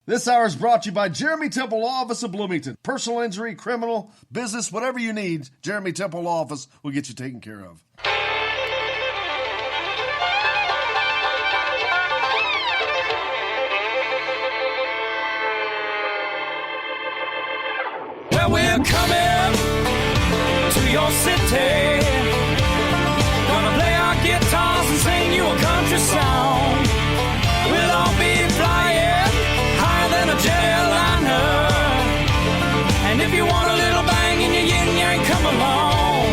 This hour is brought to you by Jeremy Temple Law Office of Bloomington. Personal injury, criminal, business, whatever you need, Jeremy Temple Law Office will get you taken care of. Well, we're coming to your city. Gonna play our guitars and sing you a country song. We'll all be flying higher than a jetliner. And if you want a little bang in your yin-yang, come along.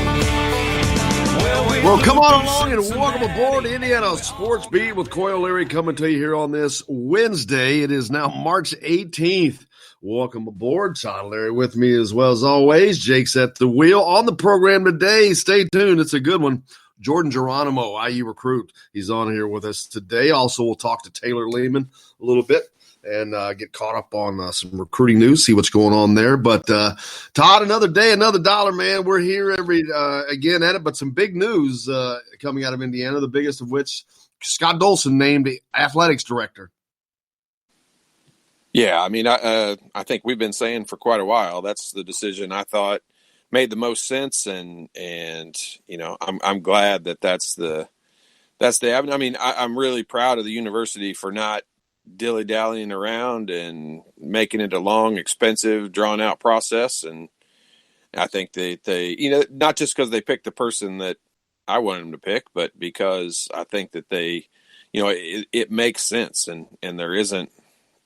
Well, come on along and welcome aboard the Indiana Sports Beat with Coy O'Leary coming to you here on this Wednesday. It is now March 18th. Welcome aboard. Todd O'Leary with me as well as always. Jake's at the wheel on the program today. Stay tuned. It's a good one. Jordan Geronimo, IU recruit. He's on here with us today. Also, we'll talk to Taylor Lehman a little bit and get caught up on some recruiting news, see what's going on there. But, Todd, another day, another dollar, man. We're here again at it, but some big news coming out of Indiana, the biggest of which Scott Dolson named the athletics director. Yeah, I mean, I think we've been saying for quite a while that's the decision I thought made the most sense, and you know, I'm glad that's the avenue. I mean, I'm really proud of the university for not dilly-dallying around and making it a long, expensive, drawn-out process. And I think they you know, not just because they picked the person that I wanted them to pick, but because I think that they, you know, it makes sense, and there isn't.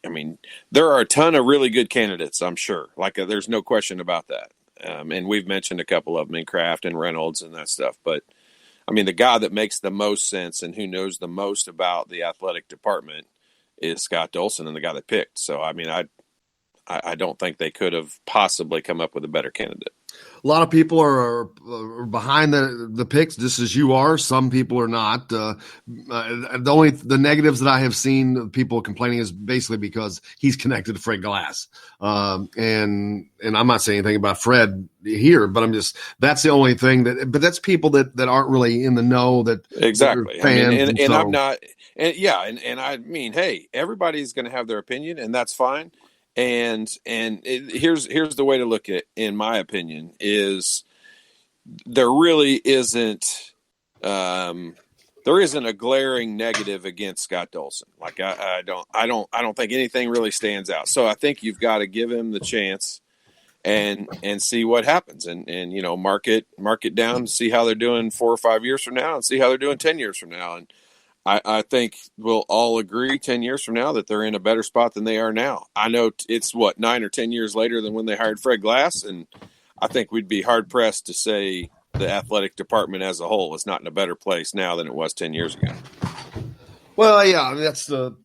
I mean, there are a ton of really good candidates, I'm sure. There's no question about that. And we've mentioned a couple of them in Kraft and Reynolds and that stuff. But, I mean, the guy that makes the most sense and who knows the most about the athletic department is Scott Dolson, and the guy that picked. So, I mean, I don't think they could have possibly come up with a better candidate. A lot of people are behind the picks, just as you are. Some people are not. The negatives that I have seen people complaining is basically because he's connected to Fred Glass. And I'm not saying anything about Fred here, but that's the only thing but that's people that aren't really in the know that exactly. Fans, I mean, and I'm not, and I mean, hey, everybody's going to have their opinion, and that's fine. And here's the way to look at it, in my opinion, is there really isn't a glaring negative against Scott Dolson. Like I don't think anything really stands out. So I think you've got to give him the chance and see what happens, and you know, mark it down, see how they're doing 4 or 5 years from now, and see how they're doing 10 years from now. And I think we'll all agree 10 years from now that they're in a better spot than they are now. I know it's 9 or 10 years later than when they hired Fred Glass, and I think we'd be hard pressed to say the athletic department as a whole is not in a better place now than it was 10 years ago. Well, yeah, I mean, that's the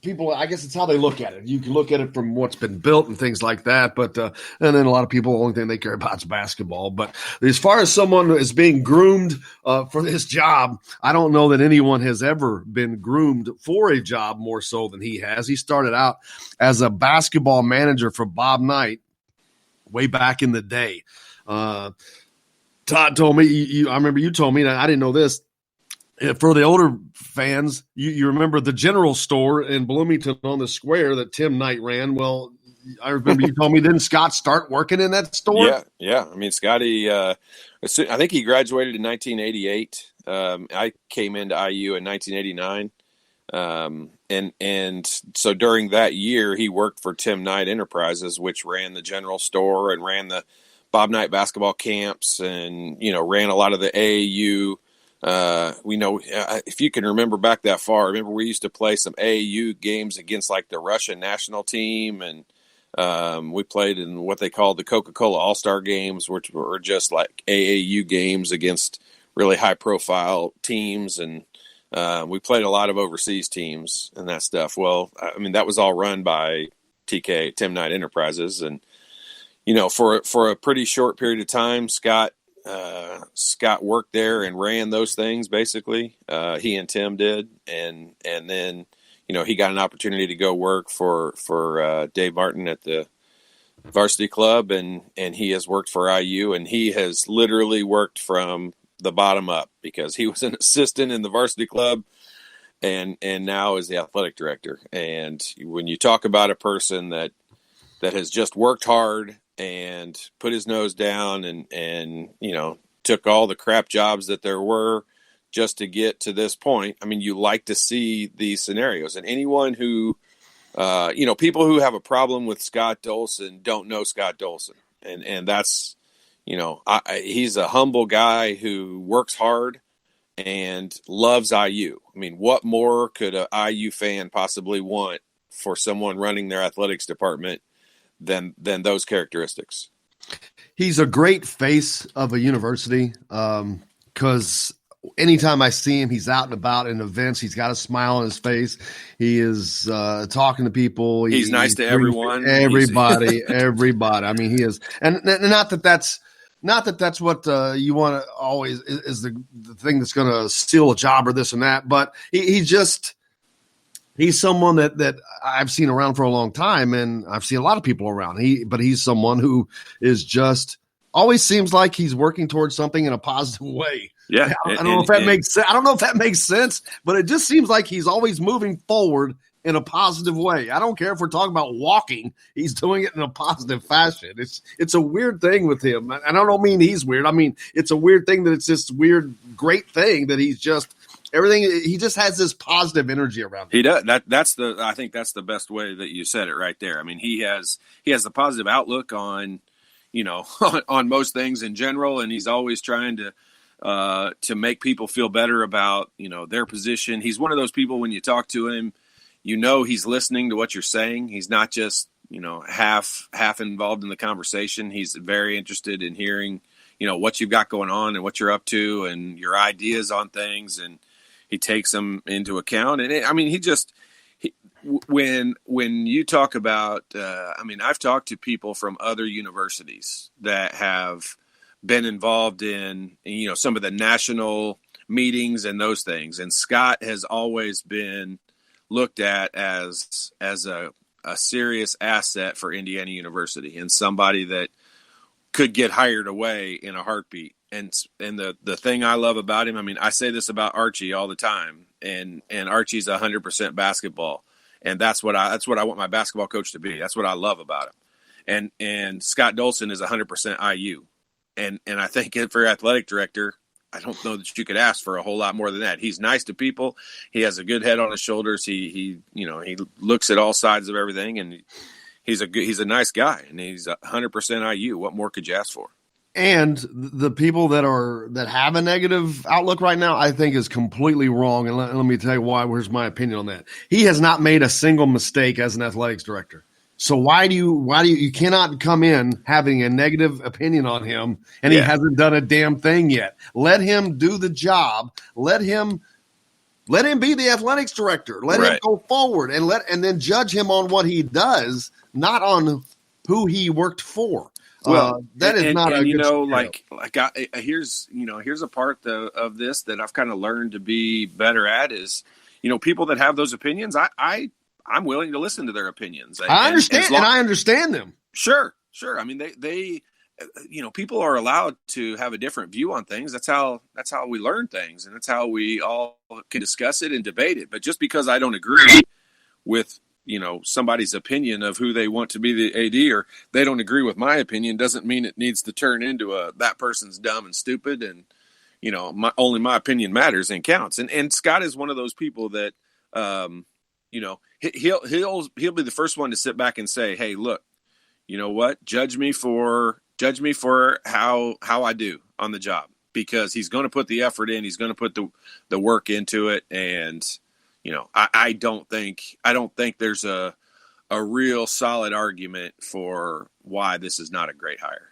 people, I guess it's how they look at it. You can look at it from what's been built and things like that, but and then a lot of people, the only thing they care about is basketball. But as far as someone who is being groomed for this job, I don't know that anyone has ever been groomed for a job more so than he has. He started out as a basketball manager for Bob Knight way back in the day. Todd told me, I remember you told me, and I didn't know this. For the older fans, you remember the general store in Bloomington on the square that Tim Knight ran. Well, I remember you told me, didn't Scott start working in that store? Yeah. I mean, Scotty, I think he graduated in 1988. I came into IU in 1989. And so during that year, he worked for Tim Knight Enterprises, which ran the general store and ran the Bob Knight basketball camps, and, you know, ran a lot of the AAU. We know, if you can remember back that far, remember we used to play some AAU games against like the Russian national team, and we played in what they called the Coca-Cola All-Star games, which were just like AAU games against really high-profile teams, and we played a lot of overseas teams and that stuff. Well, I mean, that was all run by Tim Knight Enterprises, and, you know, for a pretty short period of time, Scott worked there and ran those things basically. He and Tim did, and then, you know, he got an opportunity to go work for Dave Martin at the varsity club, and he has worked for IU, and he has literally worked from the bottom up because he was an assistant in the varsity club and now is the athletic director. And when you talk about a person that has just worked hard and put his nose down and took all the crap jobs that there were just to get to this point. I mean, you like to see these scenarios, and anyone who, people who have a problem with Scott Dolson don't know Scott Dolson. And that's, he's a humble guy who works hard and loves IU. I mean, what more could a IU fan possibly want for someone running their athletics department than those characteristics? He's a great face of a university because anytime I see him, he's out and about in events. He's got a smile on his face. He is talking to people. He's nice to everyone. Everybody. I mean, he is. And not that that's what you want to always is the thing that's going to steal a job or this and that. But he's someone that I've seen around for a long time, and I've seen a lot of people around. But he's someone who is just always seems like he's working towards something in a positive way. Yeah, I don't know if that makes sense. I don't know if that makes sense, but it just seems like he's always moving forward in a positive way. I don't care if we're talking about walking; he's doing it in a positive fashion. It's a weird thing with him, and I don't mean he's weird. I mean it's a weird thing that it's this weird, great thing that he's just. Everything he just has this positive energy around him. He does. I think that's the best way that you said it right there. I mean, he has the positive outlook on, on most things in general, and he's always trying to make people feel better about, their position. He's one of those people when you talk to him, he's listening to what you're saying. He's not just, half involved in the conversation. He's very interested in hearing, what you've got going on and what you're up to and your ideas on things, and he takes them into account. And when you talk about, I've talked to people from other universities that have been involved in, some of the national meetings and those things. And Scott has always been looked at as a serious asset for Indiana University and somebody that could get hired away in a heartbeat. And the thing I love about him, I say this about Archie all the time, and Archie's 100% basketball, and that's what I want my basketball coach to be. That's what I love about him. And Scott Dolson is 100% IU, and I think for athletic director, I don't know that you could ask for a whole lot more than that. He's nice to people. He has a good head on his shoulders. He looks at all sides of everything, and he's a nice guy, and he's 100% IU. What more could you ask for? And the people that have a negative outlook right now, I think is completely wrong. And let me tell you why. Here's my opinion on that. He has not made a single mistake as an athletics director. So why do you cannot come in having a negative opinion on him and he hasn't done a damn thing yet? Let him do the job. Let him be the athletics director. Let him go forward and then judge him on what he does, not on who he worked for. Well, that is not a good here's a part of this that I've kind of learned to be better at is, people that have those opinions, I'm willing to listen to their opinions. I understand, and I understand them. Sure. I mean, they people are allowed to have a different view on things. That's how we learn things, and that's how we all can discuss it and debate it. But just because I don't agree with somebody's opinion of who they want to be the AD, or they don't agree with my opinion, doesn't mean it needs to turn into that person's dumb and stupid. And, only my opinion matters and counts. And Scott is one of those people that, he'll be the first one to sit back and say, hey, look, you know what? Judge me for how I do on the job, because he's going to put the effort in. He's going to put the work into it. And, I don't think there's a real solid argument for why this is not a great hire.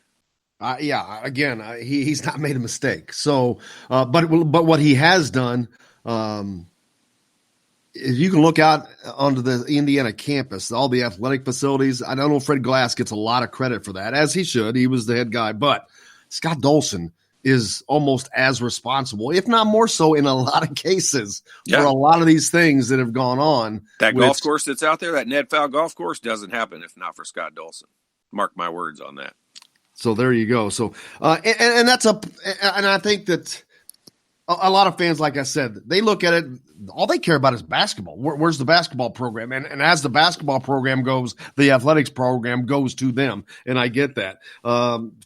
He's not made a mistake. So, but what he has done, if you can look out onto the Indiana campus, all the athletic facilities, I don't know if Fred Glass gets a lot of credit for that, as he should. He was the head guy, but Scott Dolson is almost as responsible, if not more so, in a lot of cases for a lot of these things that have gone on. That golf course that's out there, that Ned Fowl golf course, doesn't happen if not for Scott Dolson. Mark my words on that. So there you go. So, and I think that a lot of fans, like I said, they look at it, all they care about is basketball. Where's the basketball program? And as the basketball program goes, the athletics program goes to them. And I get that.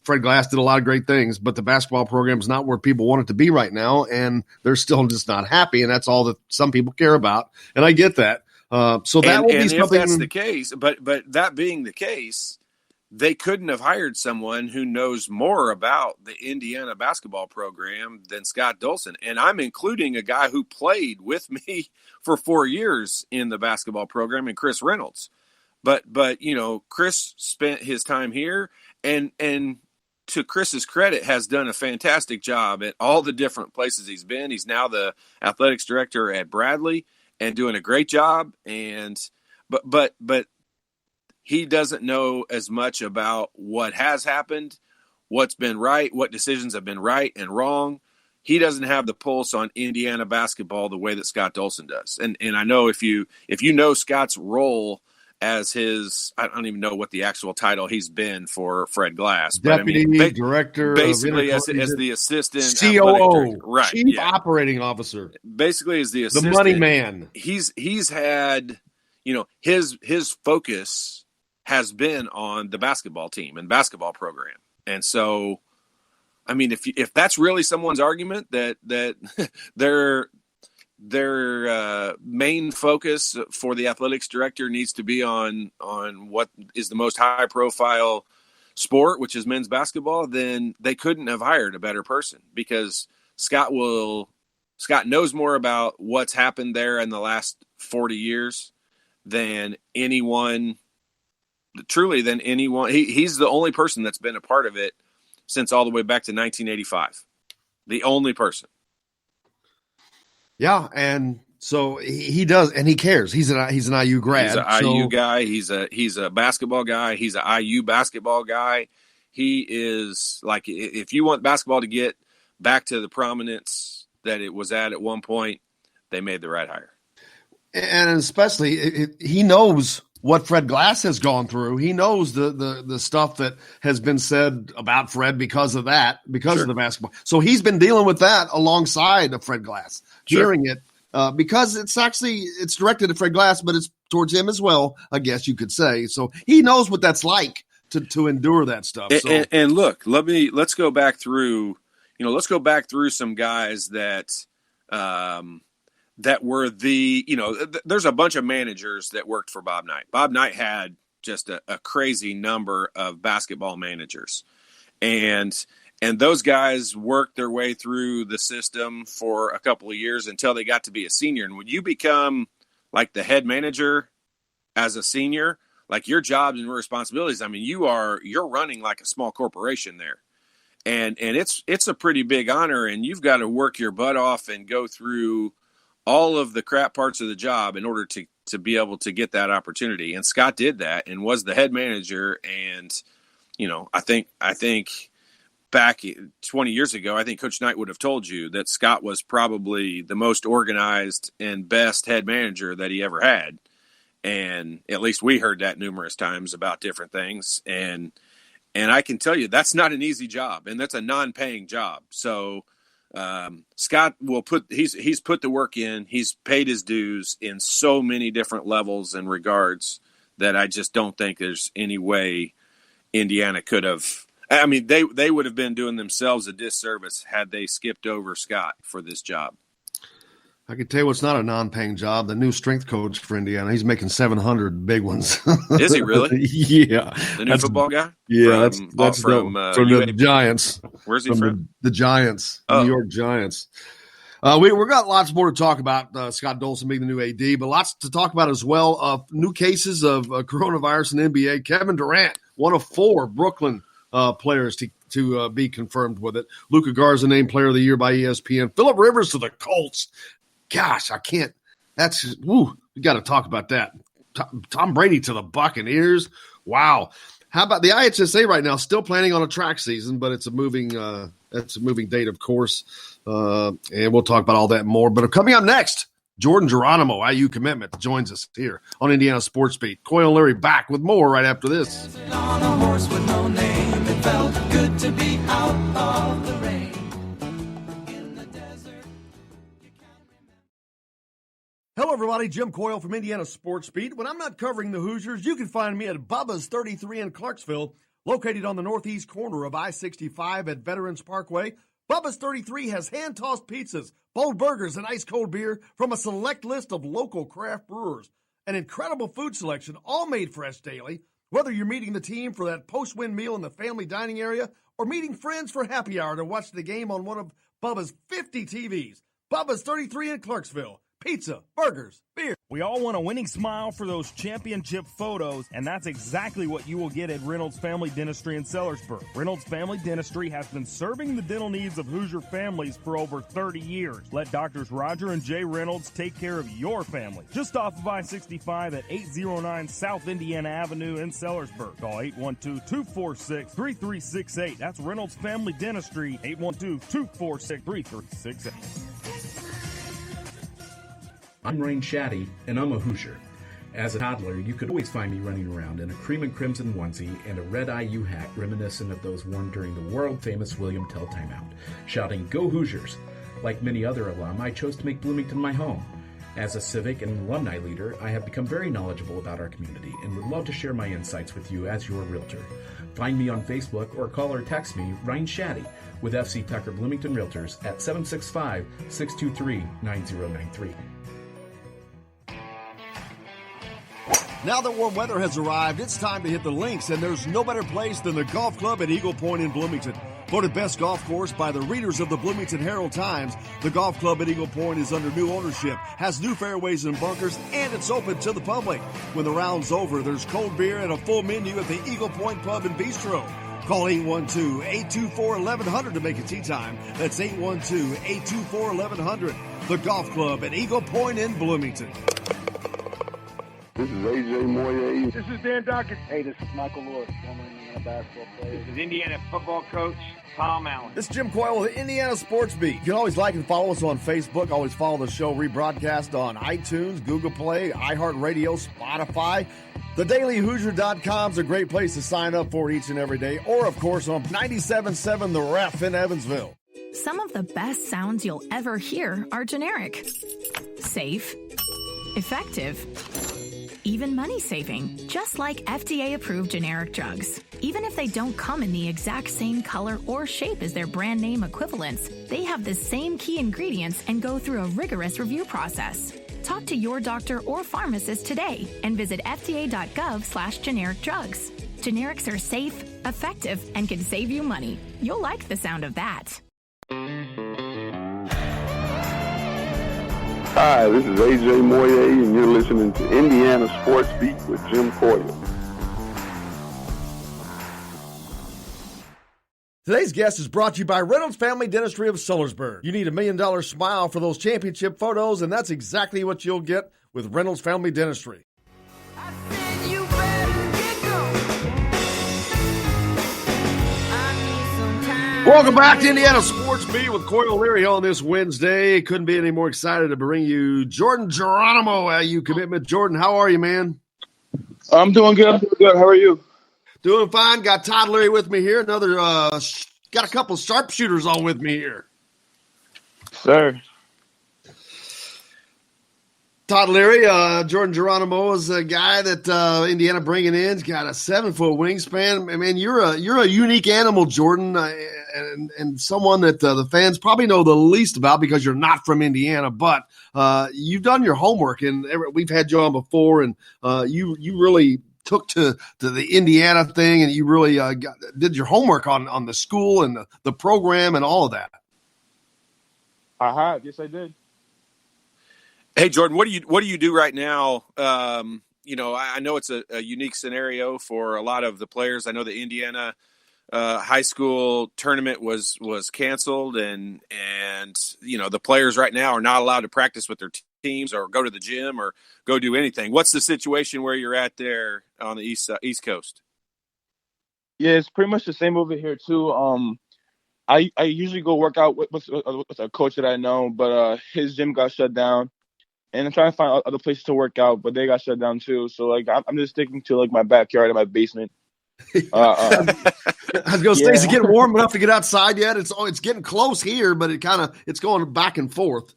Fred Glass did a lot of great things, but the basketball program is not where people want it to be right now. And they're still just not happy. And that's all that some people care about. And I get that. So that will be something. If that's the case, but that being the case, they couldn't have hired someone who knows more about the Indiana basketball program than Scott Dolson. And I'm including a guy who played with me for 4 years in the basketball program, and Chris Reynolds. But Chris spent his time here, and to Chris's credit, has done a fantastic job at all the different places he's been. He's now the athletics director at Bradley and doing a great job. But he doesn't know as much about what has happened, what's been right, what decisions have been right and wrong. He doesn't have the pulse on Indiana basketball the way that Scott Dolson does. And I know if you know Scott's role as his, I don't even know what the actual title he's been for Fred Glass. Deputy director, basically as the assistant COO, right? Chief Operating Officer, basically as the assistant, the money man. He's had, his focus has been on the basketball team and basketball program. And so, I mean, if that's really someone's argument that their main focus for the athletics director needs to be on what is the most high profile sport, which is men's basketball, then they couldn't have hired a better person, because Scott knows more about what's happened there in the last 40 years than anyone. Truly than anyone. He's the only person that's been a part of it since all the way back to 1985. The only person. Yeah, and so he does, and he cares. He's an IU grad. He's an IU guy. He's a basketball guy. He's an IU basketball guy. He is, like, if you want basketball to get back to the prominence that it was at one point, they made the right hire. And especially, he knows what Fred Glass has gone through. He knows the stuff that has been said about Fred because of that, because of the basketball. So he's been dealing with that alongside of Fred Glass, hearing it, because it's directed at Fred Glass, but it's towards him as well, I guess you could say. So he knows what that's like to endure that stuff. And look, let's go back through, some guys that were there's a bunch of managers that worked for Bob Knight. Bob Knight had just a crazy number of basketball managers. And those guys worked their way through the system for a couple of years until they got to be a senior. And when you become like the head manager as a senior, like, your jobs and responsibilities, I mean, you're running like a small corporation there. And it's a pretty big honor, and you've got to work your butt off and go through all of the crap parts of the job in order to be able to get that opportunity. And Scott did that and was the head manager. And, I think back 20 years ago, I think Coach Knight would have told you that Scott was probably the most organized and best head manager that he ever had. And at least we heard that numerous times about different things. And I can tell you that's not an easy job, and that's a non-paying job. So, Scott he's put the work in. He's paid his dues in so many different levels and regards that I just don't think there's any way Indiana could have. I mean, they would have been doing themselves a disservice had they skipped over Scott for this job. I can tell you what's not a non-paying job. The new strength coach for Indiana, he's making 700 big ones. Is he really? Yeah. The new football guy? Yeah, that's from the Giants. Where's he from? The Giants, New York Giants. We've got lots more to talk about, Scott Dolson being the new AD, but lots to talk about as well. New cases of coronavirus in NBA. Kevin Durant, one of 4 Brooklyn players to be confirmed with it. Luka Garza named Player of the Year by ESPN. Phillip Rivers to the Colts. Gosh, I can't. We got to talk about that. Tom Brady to the Buccaneers. Wow. How about the IHSA right now? Still planning on a track season, but it's a moving date, of course. And we'll talk about all that and more. But coming up next, Jordan Geronimo, IU commitment, joins us here on Indiana Sports Beat. Coyle and Larry back with more right after this. On a horse with no name, it felt good to be out of the rain. In the desert, everybody. Jim Coyle from Indiana Sports Beat. When I'm not covering the Hoosiers, you can find me at Bubba's 33 in Clarksville, located on the northeast corner of I-65 at Veterans Parkway. Bubba's 33 has hand-tossed pizzas, bold burgers, and ice-cold beer from a select list of local craft brewers. An incredible food selection, all made fresh daily. Whether you're meeting the team for that post-win meal in the family dining area or meeting friends for happy hour to watch the game on one of Bubba's 50 TVs. Bubba's 33 in Clarksville. Pizza, burgers, beer. We all want a winning smile for those championship photos, and that's exactly what you will get at Reynolds Family Dentistry in Sellersburg. Reynolds Family Dentistry has been serving the dental needs of Hoosier families for over 30 years. Let Doctors Roger and Jay Reynolds take care of your family. Just off of I-65 at 809 South Indiana Avenue in Sellersburg. Call 812-246-3368. That's Reynolds Family Dentistry, 812-246-3368. I'm Ryan Shaddy, and I'm a Hoosier. As a toddler, you could always find me running around in a cream and crimson onesie and a red IU hat reminiscent of those worn during the world-famous William Tell timeout, shouting, "Go Hoosiers!" Like many other alum, I chose to make Bloomington my home. As a civic and alumni leader, I have become very knowledgeable about our community and would love to share my insights with you as your realtor. Find me on Facebook or call or text me, Ryan Shaddy, with FC Tucker Bloomington Realtors at 765-623-9093. Now that warm weather has arrived, it's time to hit the links, and there's no better place than the golf club at Eagle Point in Bloomington. Voted best golf course by the readers of the Bloomington Herald-Times, the golf club at Eagle Point is under new ownership, has new fairways and bunkers, and it's open to the public. When the round's over, there's cold beer and a full menu at the Eagle Point Pub and Bistro. Call 812-824-1100 to make a tee time. That's 812-824-1100. The golf club at Eagle Point in Bloomington. This is A.J. Moyer. This is Dan Dawkins. Hey, this is Michael Lewis, former Indiana basketball player. This is Indiana football coach Tom Allen. This is Jim Coyle with Indiana Sports Beat. You can always like and follow us on Facebook. Always follow the show rebroadcast on iTunes, Google Play, iHeartRadio, Spotify. TheDailyHoosier.com is a great place to sign up for each and every day. Or, of course, on 97.7 The Ref in Evansville. Some of the best sounds you'll ever hear are generic. Safe. Effective. Even money-saving, just like FDA-approved generic drugs. Even if they don't come in the exact same color or shape as their brand name equivalents, they have the same key ingredients and go through a rigorous review process. Talk to your doctor or pharmacist today and visit fda.gov/generic drugs. Generics are safe, effective, and can save you money. You'll like the sound of that. Hi, this is A.J. Moyer, and you're listening to Indiana Sports Beat with Jim Coyle. Today's guest is brought to you by Reynolds Family Dentistry of Sellersburg. You need $1 million smile for those championship photos, and that's exactly what you'll get with Reynolds Family Dentistry. Welcome back to Indiana Sports Beat with Coyle Leary on this Wednesday. Couldn't be any more excited to bring you Jordan Geronimo, IU commitment. Jordan, how are you, man? I'm doing good. How are you? Doing fine. Got Todd Leary with me here. Got a couple sharpshooters on with me here. Sir. Todd Leary, Jordan Geronimo is a guy that Indiana bringing in. He's got a 7-foot wingspan. I mean, you're a unique animal, Jordan, and someone that the fans probably know the least about because you're not from Indiana. But you've done your homework, and we've had you on before, and you really took to the Indiana thing, and you really did your homework on the school and the program and all of that. I have. Yes, I did. Hey, Jordan, what do you do right now? I know it's a unique scenario for a lot of the players. I know the Indiana high school tournament was canceled, and the players right now are not allowed to practice with their teams or go to the gym or go do anything. What's the situation where you're at there on the East Coast? Yeah, it's pretty much the same over here too. I usually go work out with a coach that I know, but his gym got shut down. And I'm trying to find other places to work out, but they got shut down too. So I'm just sticking to my backyard and my basement. I was gonna say, is it getting warm enough to get outside yet? It's getting close here, but it's going back and forth.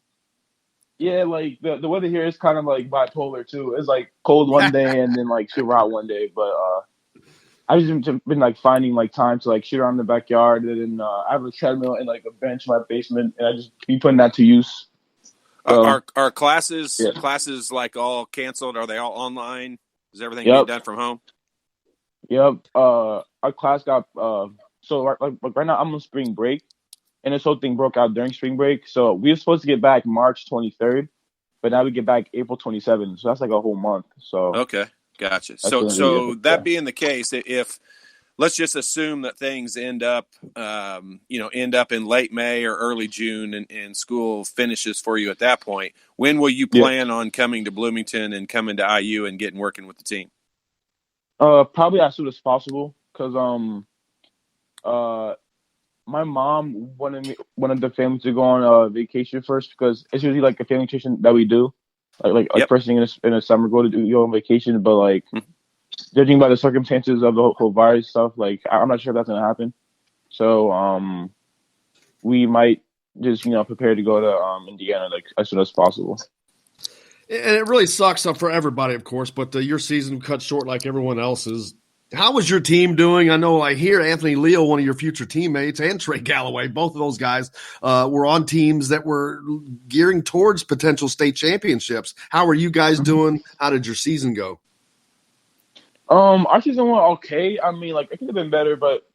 Yeah, like the weather here is kind of like bipolar too. It's like cold one day and then like super hot one day. But I've just been like finding like time to like shoot around the backyard, and then I have a treadmill and like a bench in my basement, and I just be putting that to use. So Are classes yeah. like all canceled? Are they all online? Is everything being Yep. done from home? Yep. Our class got so like right now I'm on spring break, and this whole thing broke out during spring break. So we were supposed to get back March 23rd, but now we get back April 27th. So that's like a whole month. So Okay, gotcha. that's So gonna be that being the case, if let's just assume that things end up in late May or early June, and school finishes for you at that point, when will you plan on coming to Bloomington and coming to IU and getting working with the team? Probably as soon as possible, because my mom wanted the family to go on vacation first, because it's usually like a family vacation that we do, like first thing in the summer go on vacation. But like judging by the circumstances of the whole virus stuff, like I'm not sure if that's gonna happen. So we might just prepare to go to Indiana like as soon as possible. And it really sucks for everybody, of course, but your season cut short like everyone else's. How was your team doing? I know I hear Anthony Leo, one of your future teammates, and Trey Galloway, both of those guys were on teams that were gearing towards potential state championships. How are you guys doing? How did your season go? Our season went okay. I mean, like, it could have been better, but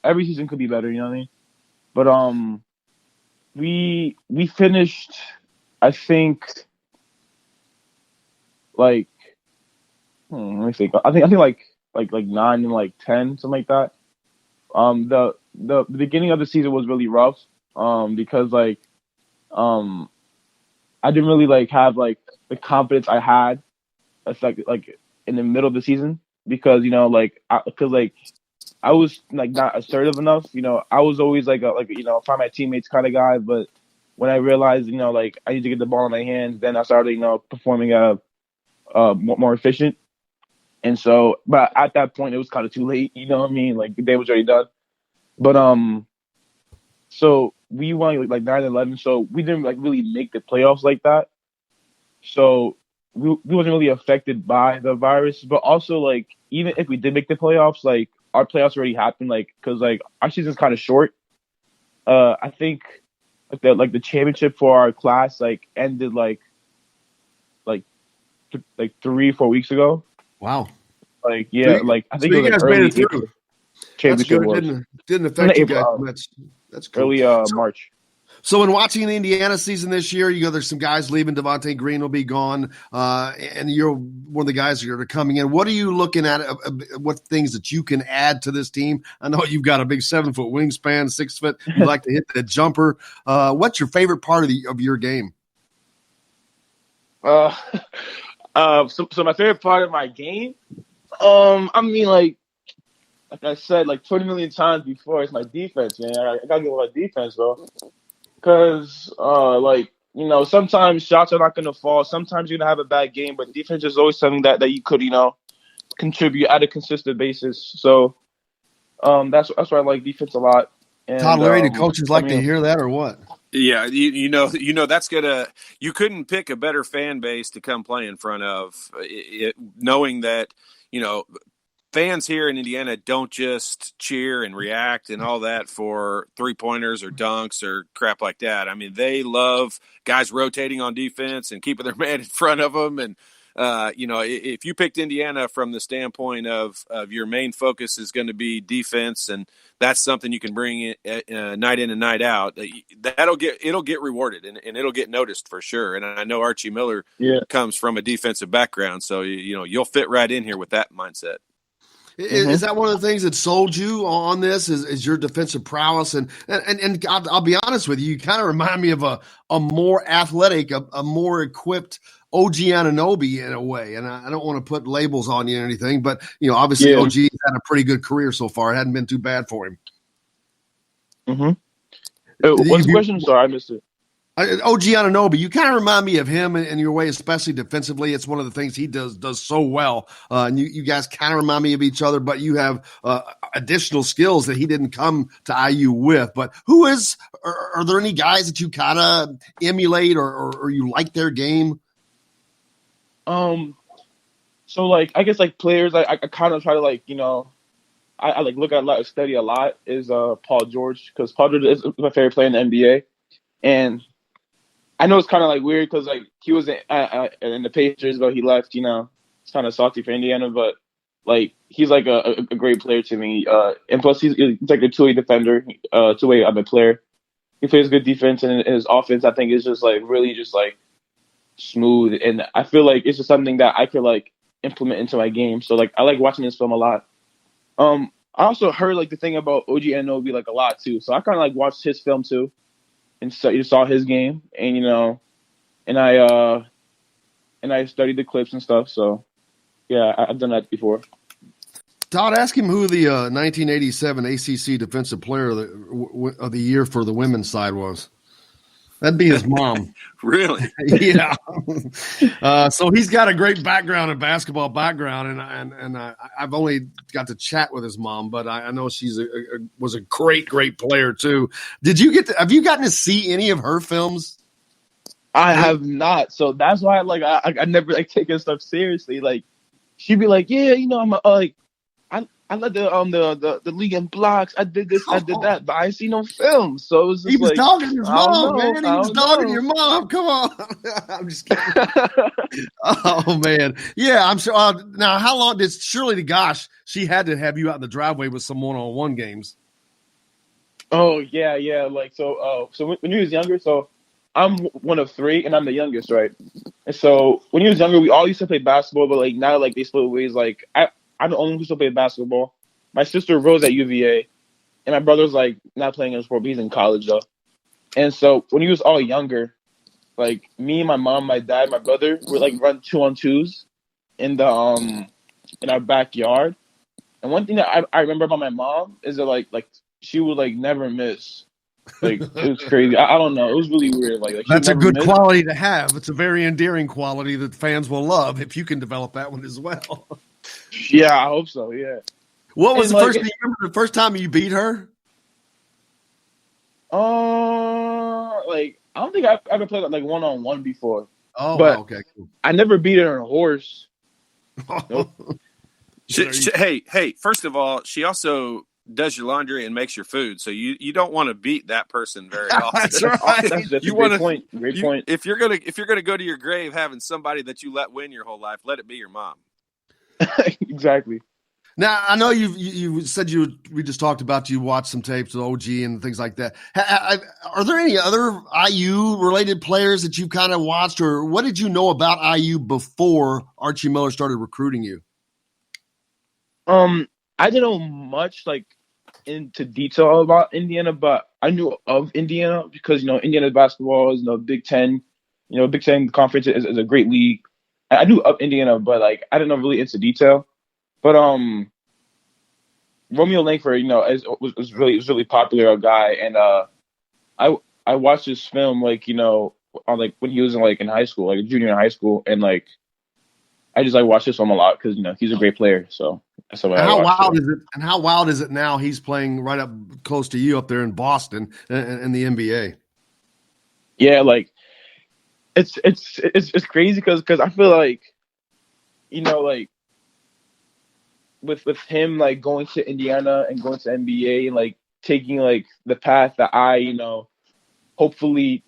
every season could be better. You know what I mean? But we finished, I think, like, let me think. I think like 9 and like 10, something like that. The beginning of the season was really rough. Because like, I didn't really like have like the confidence I had. It's like in the middle of the season, because I was like not assertive enough. I was always like find my teammates kind of guy. But when I realized like I need to get the ball in my hands, then I started performing more efficient. And so, but at that point, it was kind of too late. You know what I mean? Like the day was already done. But so we won like 9-11. So we didn't like really make the playoffs like that. So we wasn't really affected by the virus. But also, like, even if we did make the playoffs, like our playoffs already happened. Like, because like our season's kind of short. I think the championship for our class like ended like 3-4 weeks ago. Wow. Like, yeah, like I think so it was you guys like made early it through. April. That's Championship good. Didn't affect you guys much. That's cool. Early March. So in watching the Indiana season this year, there's some guys leaving. Devontae Green will be gone, and you're one of the guys that are coming in. What are you looking at? What things that you can add to this team? I know you've got a big 7-foot wingspan, 6 foot. You like to hit the jumper. What's your favorite part of your game? So my favorite part of my game, I mean, like I said, like 20 million times before, it's my defense, man. I gotta get a lot of defense, bro. Because, sometimes shots are not gonna fall. Sometimes you're gonna have a bad game, but defense is always something that you could, contribute at a consistent basis. So, that's why I like defense a lot. And, Todd Larry, do coaches to hear that or what? Yeah, that's you couldn't pick a better fan base to come play in front of, knowing that, fans here in Indiana don't just cheer and react and all that for 3-pointers or dunks or crap like that. I mean, they love guys rotating on defense and keeping their man in front of them. And, if you picked Indiana from the standpoint of your main focus is going to be defense, and that's something you can bring in, night in and night out, it'll get rewarded and it'll get noticed for sure. And I know Archie Miller comes from a defensive background, so you'll fit right in here with that mindset. Is that one of the things that sold you on this? Is your defensive prowess? And I'll be honest with you, you kind of remind me of a more athletic, a more equipped OG Anunoby in a way. And I don't want to put labels on you or anything, but obviously OG had a pretty good career so far. It hadn't been too bad for him. Mm-hmm. What's the question? Sorry, I missed it. OG Anunoby, you kind of remind me of him in your way, especially defensively. It's one of the things he does so well. And you guys kind of remind me of each other, but you have additional skills that he didn't come to IU with. But are there any guys that you kind of emulate or you like their game? So like I guess like players I kind of try to like, you know, I like look at a lot, study a lot is Paul George, because Paul George is my favorite player in the NBA. And I know it's kind of like weird because like he was in the Pacers, but he left. You know, it's kind of salty for Indiana, but like he's like a great player to me. And plus he's like a two-way defender, two-way player. He plays good defense, and his offense I think is just like really just like smooth. And I feel like it's just something that I could like implement into my game. So like I like watching this film a lot. I also heard like the thing about OG Anunoby like a lot too. So I kind of like watched his film too. And so you saw his game, and you know, and I studied the clips and stuff. So, yeah, I've done that before. Todd, ask him who the 1987 ACC Defensive Player of the Year for the women's side was. That'd be his mom. Really? Yeah. So he's got a great background in basketball and I've only got to chat with his mom, but I know she's was a great player too. Have you gotten to see any of her films? I have not. So that's why like I never like take her stuff seriously. Like she'd be like, yeah, you know, I'm like I led the league in blocks. I did this, I did that, but I ain't seen no film. So it was just he was like, dogging his mom, man. He was dogging know. your mom. Come on. I'm just kidding. Oh man, yeah. I'm sure. Now, how long did she had to have you out in the driveway with some one-on-one games? Oh yeah. Like so when he was younger, so I'm one of three, and I'm the youngest, right? And so when he was younger, we all used to play basketball, but like now, like they split ways. Like I'm the only one who still plays basketball. My sister Rose at UVA, and my brother's like not playing in sport, but he's in college though. And so when he was all younger, like me, my mom, my dad, my brother would like run 2-on-2s in the in our backyard. And one thing that I remember about my mom is that like she would like never miss. Like it was crazy. I don't know. It was really weird. Like that's a good quality to have. It's a very endearing quality that fans will love if you can develop that one as well. Yeah, I hope so. Yeah. What was the first time you beat her? Like I don't think I've ever played like one-on-one before. Oh, but okay, cool. I never beat her on a horse. Nope. Hey! First of all, she also does your laundry and makes your food, so you don't want to beat that person very often. That's right. That's a great point. Great point. If you're gonna go to your grave having somebody that you let win your whole life, let it be your mom. Exactly. Now I know you said we just talked about you watched some tapes with OG and things like that. Are there any other IU related players that you kind of watched, or what did you know about IU before Archie Miller started recruiting you? I didn't know much like into detail about Indiana, but I knew of Indiana because Indiana basketball is Big Ten. Big Ten conference is a great league. I knew of Indiana, but like I didn't know really into detail. But Romeo Langford, was really popular a guy, and I watched his film like on like when he was in high school, like a junior in high school, and like I just watched his film a lot because he's a great player. So that's why. How wild is it? And how wild is it now? He's playing right up close to you up there in Boston in the NBA. Yeah, like it's crazy because I feel like like with him like going to Indiana and going to NBA and like taking like the path that I hopefully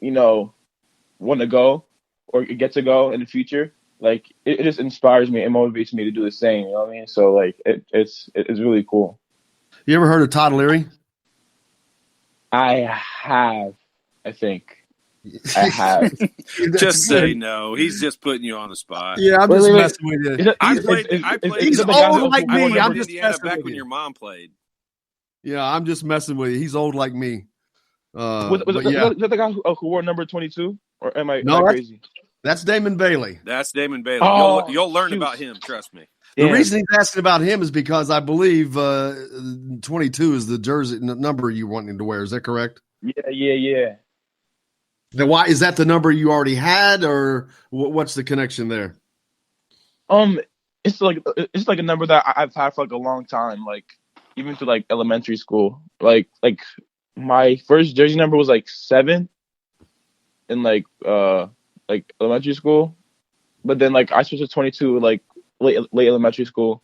want to go or get to go in the future. Like it just inspires me and motivates me to do the same. You know what I mean? So like it's really cool. You ever heard of Todd Leary? I have. I think I have. Just say no. He's just putting you on the spot. Yeah, I'm just messing with you. I played. He's old like me. I'm just Indiana messing back with when you. your mom played. Yeah, I'm just messing with you. He's old like me. Was that the guy who wore number 22? Or am I crazy? That's Damon Bailey. That's Damon Bailey. Oh, you'll learn about him. Trust me. The reason he's asking about him is because I believe 22 is the jersey number you wanting to wear. Is that correct? Yeah. Now, why is that the number you already had, or what's the connection there? It's like a number that I've had for like a long time, like even to like elementary school. Like my first jersey number was like 7 in like elementary school, but then like I switched to 22 like late elementary school,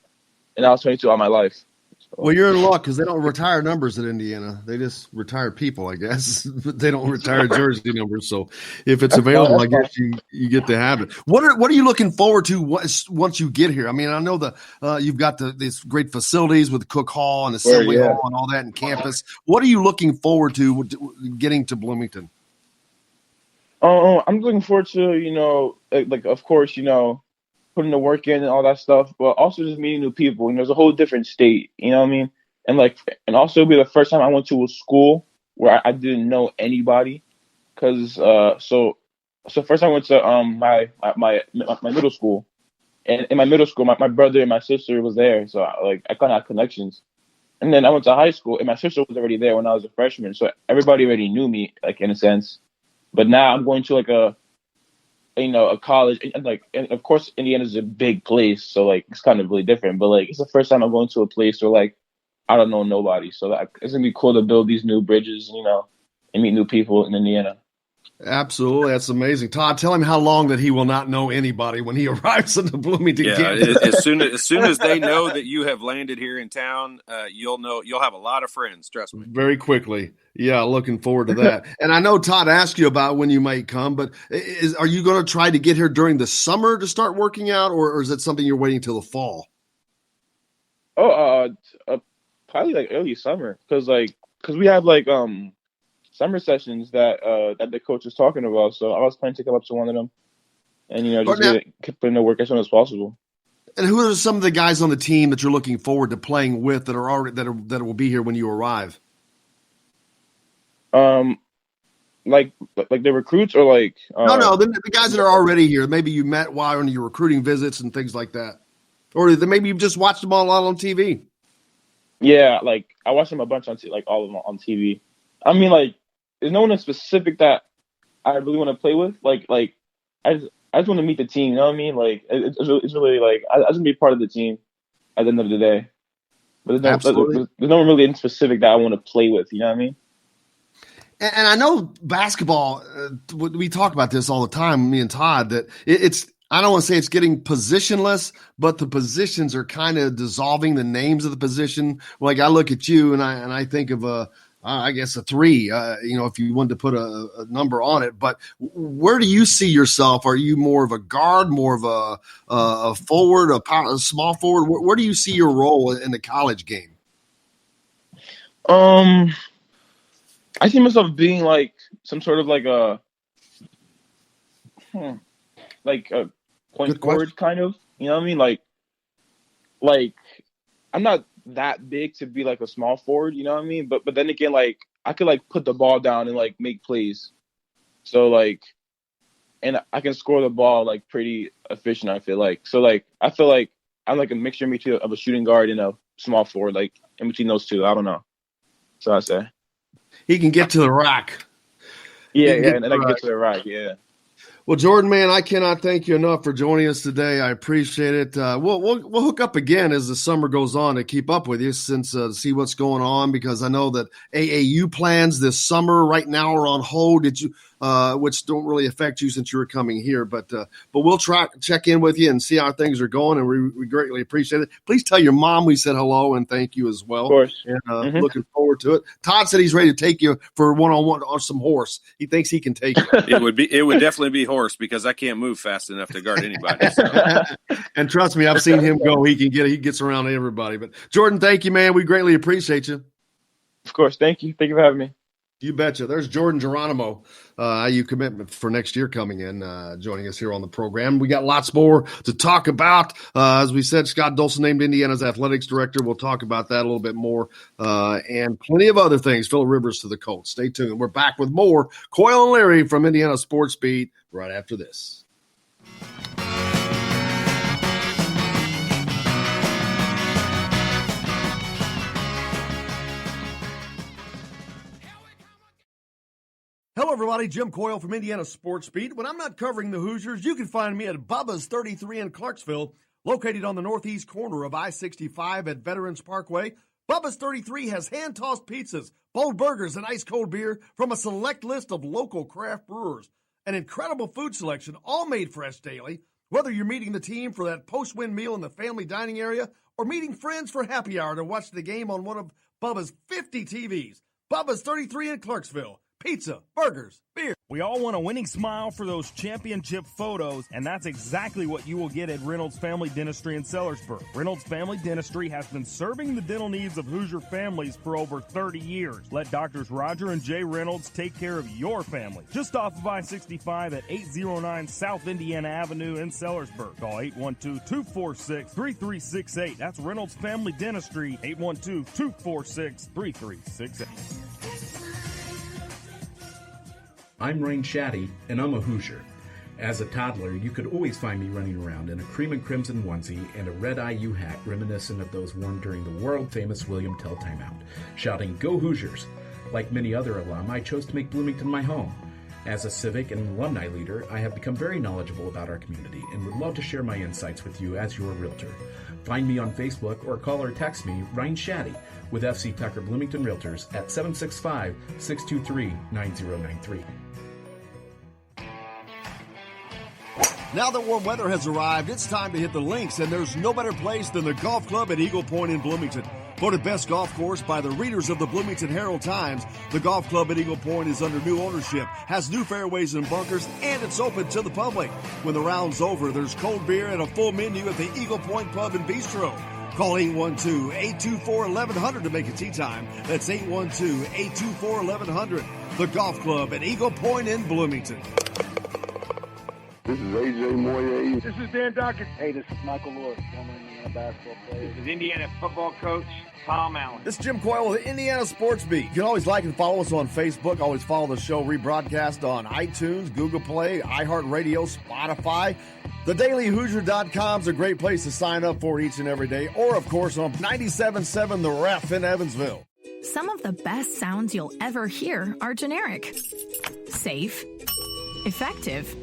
and I was 22 all my life. So. Well, you're in luck because they don't retire numbers at Indiana. They just retire people, I guess. But they don't retire jersey numbers. So if it's available, I guess you get to have it. What are you looking forward to once you get here? I mean, I know you've got these great facilities with Cook Hall and Assembly Hall and all that in campus. What are you looking forward to getting to Bloomington? I'm looking forward to, like of course, putting the work in and all that stuff, but also just meeting new people. It's a whole different state, you know what I mean? And also it'll be the first time I went to a school where I didn't know anybody. Cause so first I went to my middle school, and in my middle school my brother and my sister was there, so I kind of had connections. And then I went to high school, and my sister was already there when I was a freshman, so everybody already knew me, like in a sense. But now I'm going to like a college, and of course Indiana's a big place, so like it's kind of really different. But like it's the first time I'm going to a place where like I don't know nobody, so it's gonna be cool to build these new bridges, and meet new people in Indiana. Absolutely, that's amazing. Todd, tell him how long that he will not know anybody when he arrives in the Bloomington campus. as soon as they know that you have landed here in town, you'll have a lot of friends. Trust me. Very quickly. Yeah, looking forward to that. And I know Todd asked you about when you might come, but are you going to try to get here during the summer to start working out, or is it something you're waiting till the fall? Probably like early summer, because we have like summer sessions that the coach is talking about. So I was planning to come up to one of them, and put in the work as soon as possible. And who are some of the guys on the team that you're looking forward to playing with that are already that will be here when you arrive? Like the recruits, or like no, the guys that are already here. Maybe you met while on your recruiting visits and things like that, or maybe you've just watched them all a lot on TV. Yeah, like I watched them a bunch on all of them on TV. I mean, like there's no one in specific that I really want to play with. Like I just want to meet the team. You know what I mean? Like it's really like I just want to be part of the team at the end of the day. But there's no one really in specific that I want to play with. You know what I mean? And I know basketball, we talk about this all the time, me and Todd, that it's I don't want to say it's getting positionless, but the positions are kind of dissolving the names of the position. Like I look at you and I think of I guess a 3, if you wanted to put a number on it. But where do you see yourself? Are you more of a guard, more of a forward, a small forward? Where do you see your role in the college game? I see myself being like some sort of like a point forward kind of, you know what I mean? Like I'm not that big to be like a small forward, you know what I mean? But then again, like I could like put the ball down and like make plays. So like, and I can score the ball like pretty efficient, I feel like. So like I feel like I'm like a mixture of a shooting guard and a small forward, like in between those two. I don't know. So I say. He can get to the rack. Yeah, and I can get to the rack, yeah. Well, Jordan, man, I cannot thank you enough for joining us today. I appreciate it. We'll hook up again as the summer goes on to keep up with you, since see what's going on, because I know that AAU plans this summer right now are on hold. Did you, which don't really affect you since you were coming here, but we'll check in with you and see how things are going, and we greatly appreciate it. Please tell your mom we said hello and thank you as well. Of course. And looking forward to it. Todd said he's ready to take you for one-on-one on some horse. He thinks he can take you. It would definitely be horse, because I can't move fast enough to guard anybody. So. And trust me, I've seen him go. He gets around everybody. But Jordan, thank you, man. We greatly appreciate you. Of course. Thank you. Thank you for having me. You betcha. There's Jordan Geronimo, IU commitment for next year, coming in, joining us here on the program. We got lots more to talk about. As we said, Scott Dolson named Indiana's athletics director. We'll talk about that a little bit more, and plenty of other things. Phil Rivers to the Colts. Stay tuned. We're back with more Coyle and Larry from Indiana Sports Beat right after this. Hello, everybody. Jim Coyle from Indiana Sports Beat. When I'm not covering the Hoosiers, you can find me at Bubba's 33 in Clarksville, located on the northeast corner of I-65 at Veterans Parkway. Bubba's 33 has hand-tossed pizzas, bold burgers, and ice-cold beer from a select list of local craft brewers. An incredible food selection, all made fresh daily. Whether you're meeting the team for that post-win meal in the family dining area or meeting friends for happy hour to watch the game on one of Bubba's 50 TVs. Bubba's 33 in Clarksville. Pizza, burgers, beer. We all want a winning smile for those championship photos, and that's exactly what you will get at Reynolds Family Dentistry in Sellersburg. Reynolds Family Dentistry has been serving the dental needs of Hoosier families for over 30 years. Let Doctors Roger and Jay Reynolds take care of your family. Just off of I-65 at 809 South Indiana Avenue in Sellersburg. Call 812-246-3368. That's Reynolds Family Dentistry, 812-246-3368. I'm Rain Shaddy, and I'm a Hoosier. As a toddler, you could always find me running around in a cream and crimson onesie and a red IU hat reminiscent of those worn during the world-famous William Tell timeout, shouting, "Go Hoosiers!" Like many other alum, I chose to make Bloomington my home. As a civic and alumni leader, I have become very knowledgeable about our community and would love to share my insights with you as your realtor. Find me on Facebook or call or text me, Ryan Shaddy, with FC Tucker Bloomington Realtors at 765-623-9093. Now that warm weather has arrived, it's time to hit the links, and there's no better place than the golf club at Eagle Point in Bloomington. Voted best golf course by the readers of the Bloomington Herald-Times, the golf club at Eagle Point is under new ownership, has new fairways and bunkers, and it's open to the public. When the round's over, there's cold beer and a full menu at the Eagle Point Pub and Bistro. Call 812-824-1100 to make a tee time. That's 812-824-1100. The golf club at Eagle Point in Bloomington. This is A.J. Moye. This is Dan Dawkins. Hey, this is Michael Lord, former Indiana basketball player. This is Indiana football coach Tom Allen. This is Jim Coyle with the Indiana Sports Beat. You can always like and follow us on Facebook. Always follow the show rebroadcast on iTunes, Google Play, iHeartRadio, Spotify. TheDailyHoosier.com is a great place to sign up for each and every day. Or, of course, on 97.7 The Ref in Evansville. Some of the best sounds you'll ever hear are generic. Safe. Effective.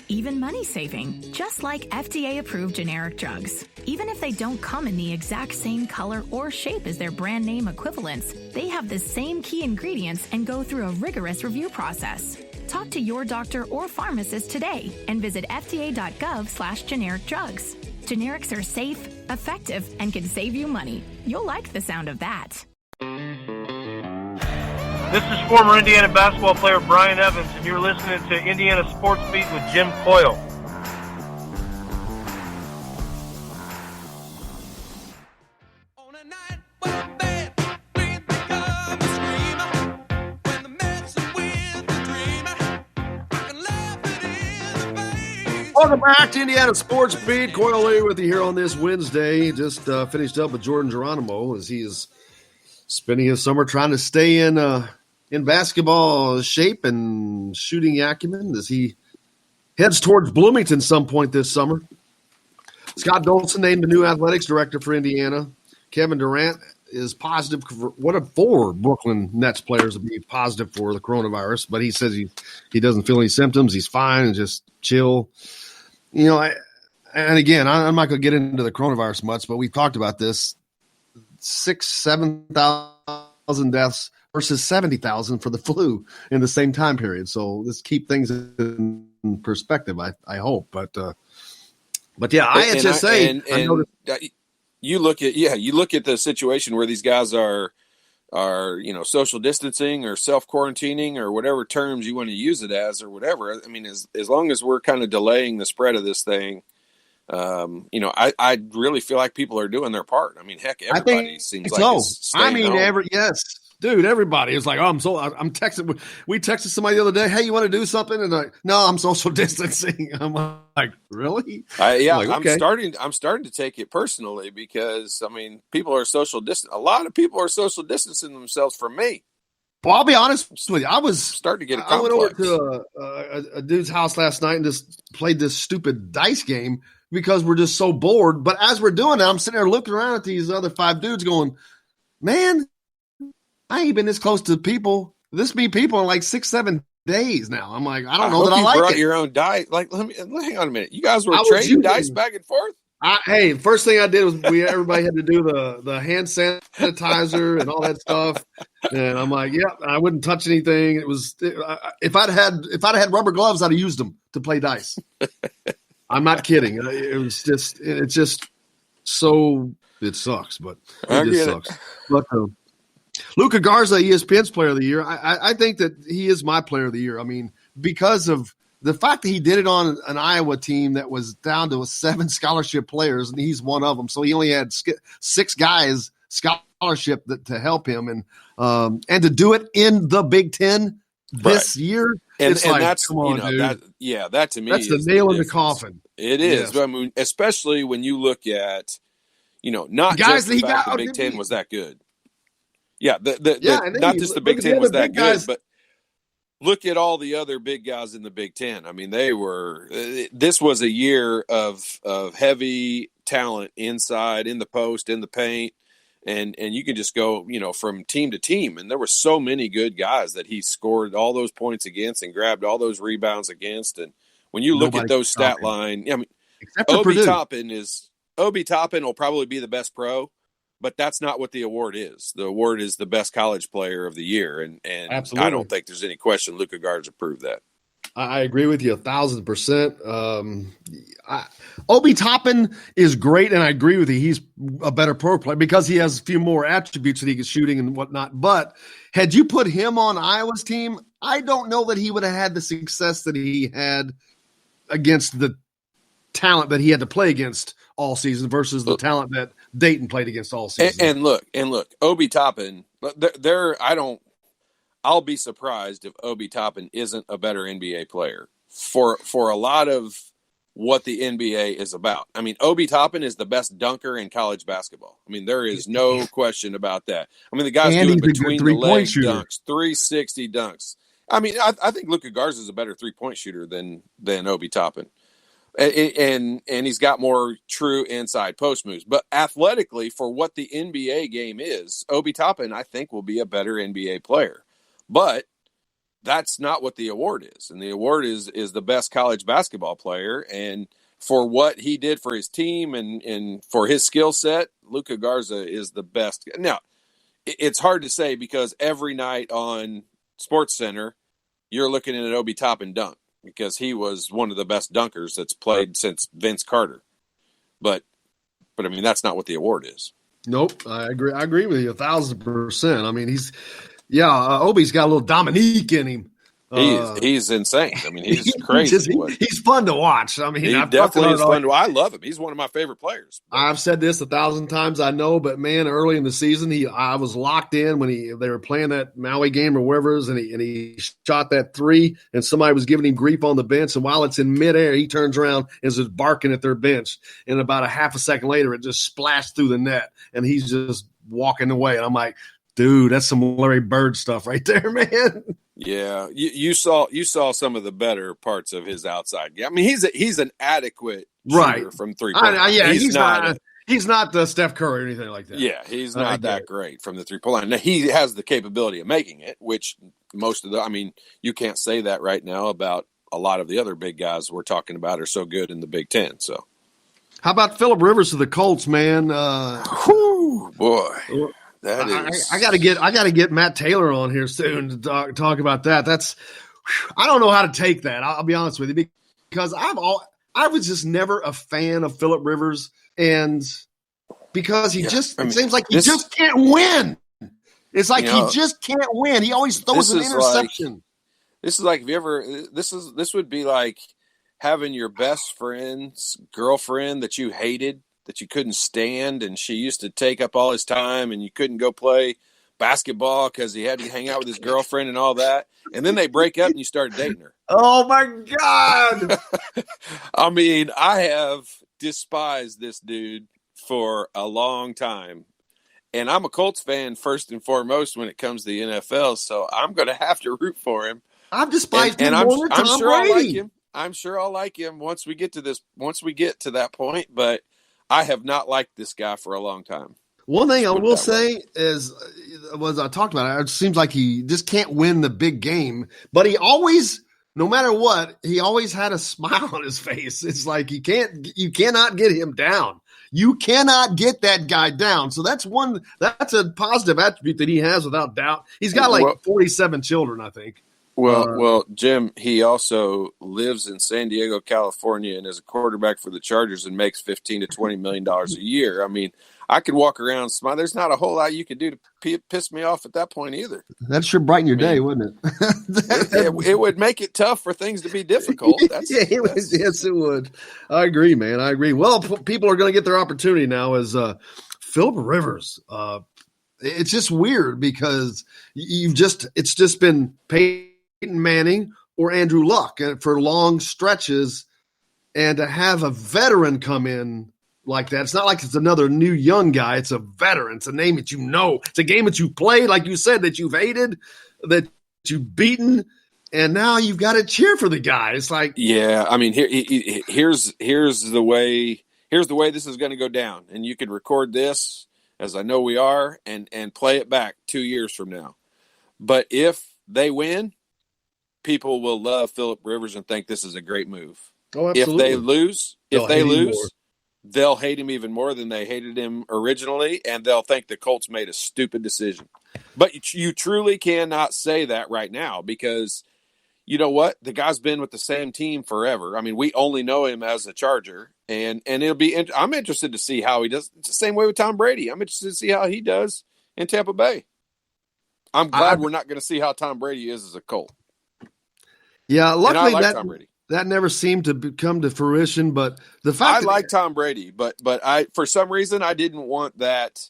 Even money-saving, just like FDA-approved generic drugs. Even if they don't come in the exact same color or shape as their brand name equivalents, they have the same key ingredients and go through a rigorous review process. Talk to your doctor or pharmacist today and visit fda.gov/generic drugs. Generics are safe, effective, and can save you money. You'll like the sound of that. This is former Indiana basketball player Brian Evans, and you're listening to Indiana Sports Beat with Jim Coyle. Welcome back to Indiana Sports Beat. Coyle Lee with you here on this Wednesday. Just finished up with Jordan Geronimo as he is spending his summer trying to stay in basketball shape and shooting acumen as he heads towards Bloomington some point this summer. Scott Dolson named the new athletics director for Indiana. Kevin Durant is positive for one of four Brooklyn Nets players to be positive for the coronavirus, but he says he doesn't feel any symptoms. He's fine and just chill. You know, I'm not going to get into the coronavirus much, but we've talked about this. 7,000 deaths versus 70,000 for the flu in the same time period. So let's keep things in perspective. I hope, but yeah, I noticed. You look at the situation where these guys are social distancing or self quarantining or whatever terms you want to use it as or whatever. I mean, as long as we're kind of delaying the spread of this thing. I really feel like people are doing their part. I mean, heck, everybody seems like it's staying home. Yes, dude, everybody is like, I'm texting. We texted somebody the other day, hey, you want to do something? And no, I'm social distancing. I'm like, really? Okay. I'm starting to take it personally because I mean, people are social distance. A lot of people are social distancing themselves from me. Well, I'll be honest with you. I was starting to get a complex. I went over to a dude's house last night and just played this stupid dice game because we're just so bored. But as we're doing it, I'm sitting there looking around at these other five dudes going, man, I ain't been this close to people. This be people in like 6-7 days now. I'm like, I don't I know hope that I you like brought it. your own dice. Like, hang on a minute. You guys were I was trading using- dice back and forth? Hey, first thing I did was everybody had to do the hand sanitizer and all that stuff, and I'm like, yeah, I wouldn't touch anything. If I'd had rubber gloves, I'd have used them to play dice. I'm not kidding. It sucks, but it just sucks. But Luka Garza, ESPN's Player of the Year. I think that he is my Player of the Year. I mean, because of the fact that he did it on an Iowa team that was down to 7 scholarship players, and he's one of them. So he only had 6 guys scholarship to help him, and to do it in the Big Ten this year, and like, that's come on, dude. That to me that's the is nail in the difference. coffin. It is. Yes. I mean, especially when you look at, not guys just the fact the Big Ten was that good. Yeah, not just the Big Ten was that good, but look at all the other big guys in the Big Ten. I mean, this was a year of heavy talent inside, in the post, in the paint, and you can just go, from team to team. And there were so many good guys that he scored all those points against and grabbed all those rebounds against. And when you look at those stat line, I mean, Obi Toppin will probably be the best pro, but that's not what the award is. The award is the best college player of the year, and Absolutely. I don't think there's any question Luka Garza proved that. I agree with you 1,000%. Obi Toppin is great, and I agree with you. He's a better pro player because he has a few more attributes that he gets shooting and whatnot. But had you put him on Iowa's team, I don't know that he would have had the success that he had against the talent that he had to play against all season versus the talent that Dayton played against all season. And look, Obi Toppin, I'll be surprised if Obi Toppin isn't a better NBA player for a lot of what the NBA is about. I mean, Obi Toppin is the best dunker in college basketball. I mean, there is no question about that. I mean, the guy's doing between the leg dunks, 360 dunks. I mean, I think Luka Garza is a better 3-point shooter than Obi Toppin. And he's got more true inside post moves. But athletically, for what the NBA game is, Obi Toppin, I think, will be a better NBA player. But that's not what the award is. And the award is the best college basketball player. And for what he did for his team and for his skill set, Luka Garza is the best. Now, it's hard to say because every night on SportsCenter, you're looking at an Obi Toppin dunk, because he was one of the best dunkers that's played since Vince Carter. But I mean, that's not what the award is. Nope. I agree with you 1,000%. I mean, Obi's got a little Dominique in him. He's insane. I mean, he's crazy. He's fun to watch. I mean, he definitely is fun to watch. I love him. He's one of my favorite players. I've said this 1,000 times, I know, but man, early in the season, I was locked in when they were playing that Maui game or wherever it was, and he shot that 3, and somebody was giving him grief on the bench, and while it's in midair, he turns around and is just barking at their bench, and about a half a second later, it just splashed through the net, and he's just walking away, and I'm like, dude, that's some Larry Bird stuff right there, man. Yeah, you saw some of the better parts of his outside game. I mean, he's an adequate shooter from 3-point line. Yeah, he's not the Steph Curry or anything like that. Yeah, he's not that great from the 3-point line. Now, he has the capability of making it, which you can't say that right now about a lot of the other big guys we're talking about are so good in the Big Ten. So, how about Phillip Rivers of the Colts, man? Whew, boy. I got to get Matt Taylor on here soon to talk about that. I don't know how to take that. I'll be honest with you, because I was just never a fan of Phillip Rivers, and because it seems like he just can't win. It's like he just can't win. He always throws an interception. This is like this would be like having your best friend's girlfriend that you hated, that you couldn't stand, and she used to take up all his time, and you couldn't go play basketball because he had to hang out with his girlfriend and all that. And then they break up and you start dating her. Oh my God. I mean, I have despised this dude for a long time. And I'm a Colts fan first and foremost when it comes to the NFL, so I'm going to have to root for him. I've despised him more than Tom Brady. I'm sure I'll like him once we get to that point, but I have not liked this guy for a long time. One thing I Put it will that way. say is, was I talked about it seems like he just can't win the big game, but he always, no matter what, he always had a smile on his face. It's like you cannot get him down. You cannot get that guy down. So that's a positive attribute that he has without doubt. He's got like 47 children, I think. Well, Jim, he also lives in San Diego, California, and is a quarterback for the Chargers and makes $15 to $20 million a year. I mean, I could walk around and smile. There's not a whole lot you could do to piss me off at that point either. That sure brighten your day, wouldn't it? It would make it tough for things to be difficult. Yes, it would. I agree, man. I agree. Well, people are going to get their opportunity now as Philip Rivers. It's just weird because it's just been Peyton Manning or Andrew Luck for long stretches, and to have a veteran come in like that, it's not like it's another new young guy. It's a veteran. It's a name that you know. It's a game that you played, like you said, that you've hated, that you've beaten, and now you've got to cheer for the guy. It's like, yeah. I mean, here's the way this is going to go down, and you could record this, as I know we are, and play it back 2 years from now. But if they win, people will love Philip Rivers and think this is a great move. Oh, absolutely. If they lose, they'll hate him even more than they hated him originally, and they'll think the Colts made a stupid decision. But you truly cannot say that right now because you know what? The guy's been with the same team forever. I mean, we only know him as a Charger, and it'll be. I'm interested to see how he does. It's the same way with Tom Brady. I'm interested to see how he does in Tampa Bay. I'm glad we're not going to see how Tom Brady is as a Colt. Yeah, luckily Tom Brady. That never seemed to come to fruition. But the fact I like Tom Brady, but I for some reason I didn't want that.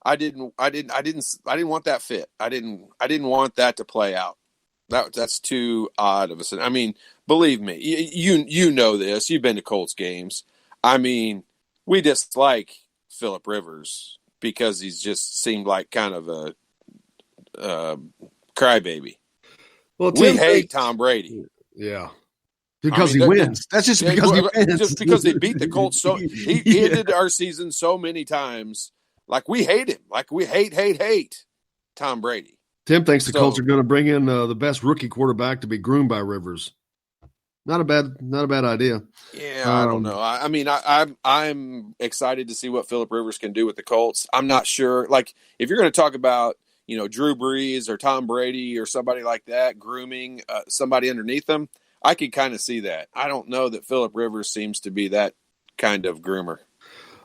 I didn't want that fit. I didn't want that to play out. That's too odd of a. I mean, believe me, you know this. You've been to Colts games. I mean, we dislike Philip Rivers because he's just seemed like kind of a crybaby. Well, we hate Tom Brady. Yeah. Because he wins. That's just because he wins. Just because they beat the Colts. So he ended our season so many times. Like we hate him. Like we hate Tom Brady. Tim thinks the Colts are going to bring in the best rookie quarterback to be groomed by Rivers. Not a bad idea. Yeah, I don't know. I mean, I'm excited to see what Philip Rivers can do with the Colts. I'm not sure. Like, if you're going to talk about, Drew Brees or Tom Brady or somebody like that grooming somebody underneath them, I could kind of see that. I don't know that Philip Rivers seems to be that kind of groomer.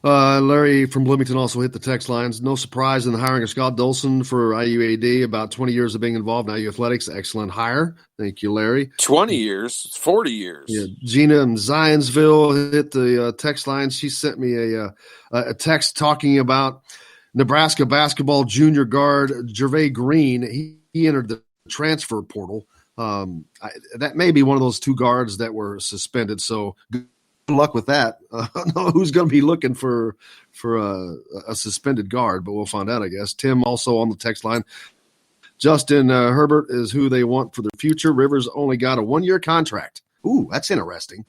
Larry from Bloomington also hit the text lines. No surprise in the hiring of Scott Dolson for IUAD. About 20 years of being involved in IU athletics. Excellent hire. Thank you, Larry. 20 years, 40 years. Yeah, Gina in Zionsville hit the text lines. She sent me a text talking about Nebraska basketball junior guard Gervais Green. He entered the transfer portal. That may be one of those two guards that were suspended. So good luck with that. I don't know who's going to be looking for a suspended guard, but we'll find out, I guess. Tim also on the text line. Justin Herbert is who they want for the future. Rivers only got a 1-year contract. Ooh, that's interesting.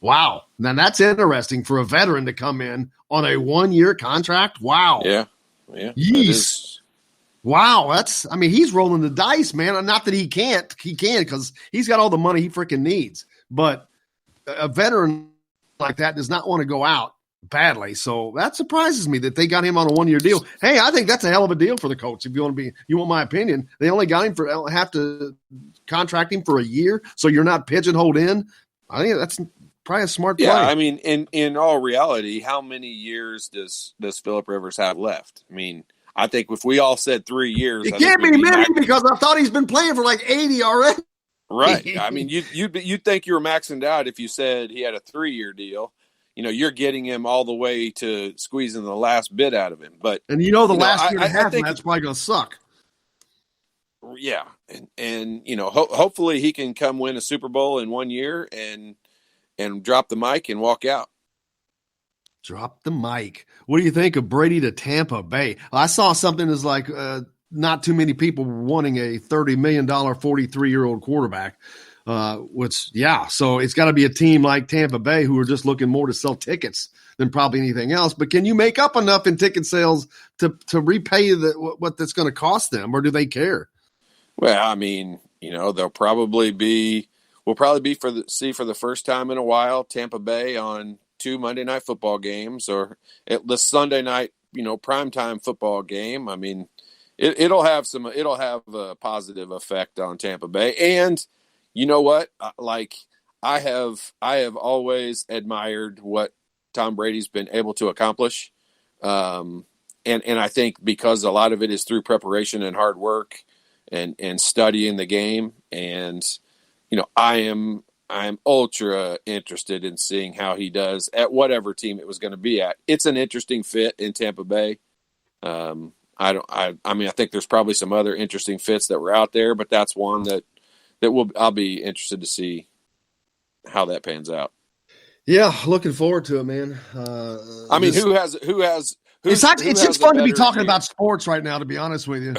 Wow. Now that's interesting for a veteran to come in on a 1-year contract. Wow. Yeah. Yeesh. Wow. He's rolling the dice, man. Not that he can because he's got all the money he freaking needs. But a veteran like that does not want to go out badly. So that surprises me that they got him on a 1-year deal. Hey, I think that's a hell of a deal for the Colts. If you want my opinion, they only got him have to contract him for a year. So you're not pigeonholed in. I think that's probably a smart play. Yeah. I mean, in all reality, how many years does Philip Rivers have left? I mean, I think if we all said 3 years, it can't be many because I thought he's been playing for like 80 already. Right. I mean, you'd think you were maxing out if you said he had a 3-year deal. You're getting him all the way to squeezing the last bit out of him. But the last year and a half, that's probably going to suck. Yeah, and hopefully he can come win a Super Bowl in 1 year and drop the mic and walk out. Drop the mic. What do you think of Brady to Tampa Bay? I saw something as like not too many people wanting a $30 million 43-year-old quarterback. So it's got to be a team like Tampa Bay who are just looking more to sell tickets than probably anything else. But can you make up enough in ticket sales to repay what that's going to cost them, or do they care? Well, I mean, we'll probably be for the first time in a while Tampa Bay on 2 Monday night football games, or at the Sunday night, primetime football game. I mean, it'll have a positive effect on Tampa Bay. And you know what? Like, I have always admired what Tom Brady's been able to accomplish. And I think because a lot of it is through preparation and hard work and studying the game. And, I am ultra interested in seeing how he does at whatever team it was going to be at. It's an interesting fit in Tampa Bay. I think there's probably some other interesting fits that were out there, but that's one that I'll be interested to see how that pans out. Yeah, looking forward to it, man. It's just fun to be talking about sports right now, to be honest with you.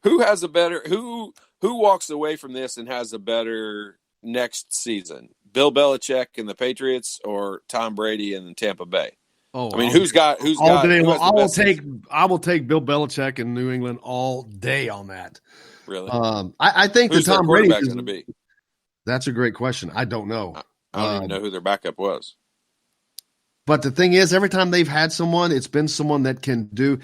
Who walks away from this and has a better next season? Bill Belichick and the Patriots, or Tom Brady and Tampa Bay? I will take Bill Belichick in New England all day on that. Really? I think who's the Tom their Brady quarterback going to be? That's a great question. I don't know. I don't even know who their backup was. But the thing is, every time they've had someone, it's been someone that can do.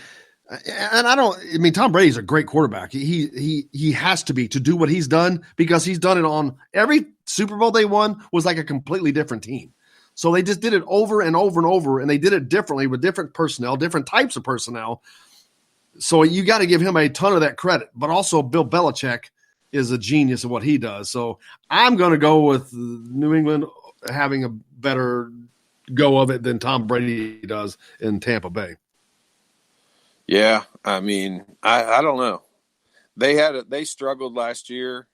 And Tom Brady's a great quarterback. He has to be to do what he's done, because he's done it on every Super Bowl they won was like a completely different team. So they just did it over and over and over, and they did it differently with different personnel, different types of personnel. So you got to give him a ton of that credit. But also Bill Belichick is a genius of what he does. So I'm going to go with New England having a better go of it than Tom Brady does in Tampa Bay. Yeah, I mean, I don't know. They struggled last year,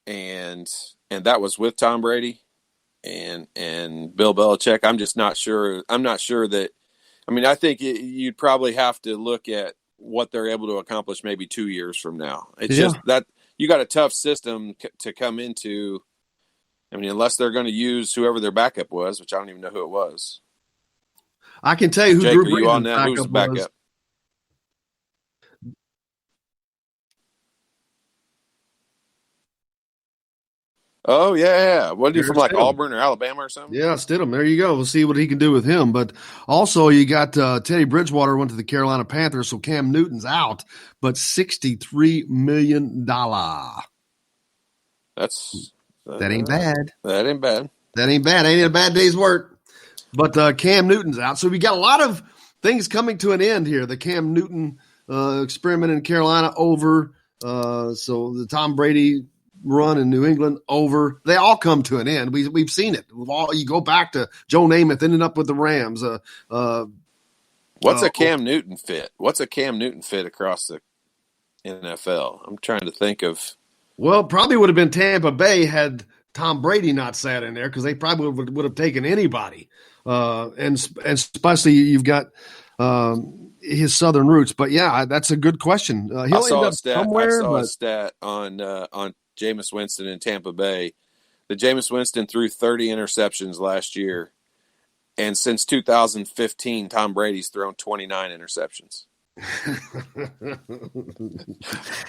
and that was with Tom Brady and Bill Belichick. I'm just not sure. I'm not sure that. I mean, I think you'd probably have to look at what they're able to accomplish maybe 2 years from now. It's just that you got a tough system to come into. I mean, unless they're going to use whoever their backup was, which I don't even know who it was. I can tell you who Jake, Drew are you on Brees' that? Who's the backup? was. Oh, yeah. What, he from like Stidham. Auburn or Alabama or something? Yeah, Stidham. There you go. We'll see what he can do with him. But also you got Teddy Bridgewater went to the Carolina Panthers, so Cam Newton's out, but $63 million. That ain't bad. That ain't bad. That ain't bad. Ain't a bad day's work. But Cam Newton's out. So we got a lot of things coming to an end here. The Cam Newton experiment in Carolina over. So the Tom Brady run in New England over. They all come to an end. We've seen it. You go back to Joe Namath ending up with the Rams. What's a Cam Newton fit? What's a Cam Newton fit across the NFL? I'm trying to think of. Well, probably would have been Tampa Bay had Tom Brady not sat in there, because they probably would have taken anybody. And especially you've got his Southern roots. But yeah, that's a good question. I saw a stat on Jameis Winston in Tampa Bay. That Jameis Winston threw 30 interceptions last year, and since 2015, Tom Brady's thrown 29 interceptions.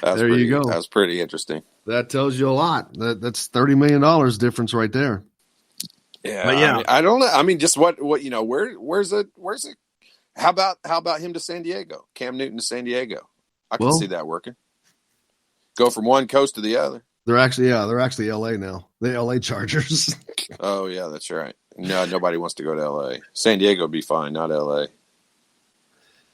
There you go. That was pretty interesting. That tells you a lot. That's $30 million difference right there. Yeah, but yeah. I don't know. I mean, just what where's it? How about him to San Diego? Cam Newton to San Diego. I can see that working. Go from one coast to the other. They're actually LA now. The LA Chargers. Oh yeah, that's right. No, nobody wants to go to LA. San Diego would be fine, not LA.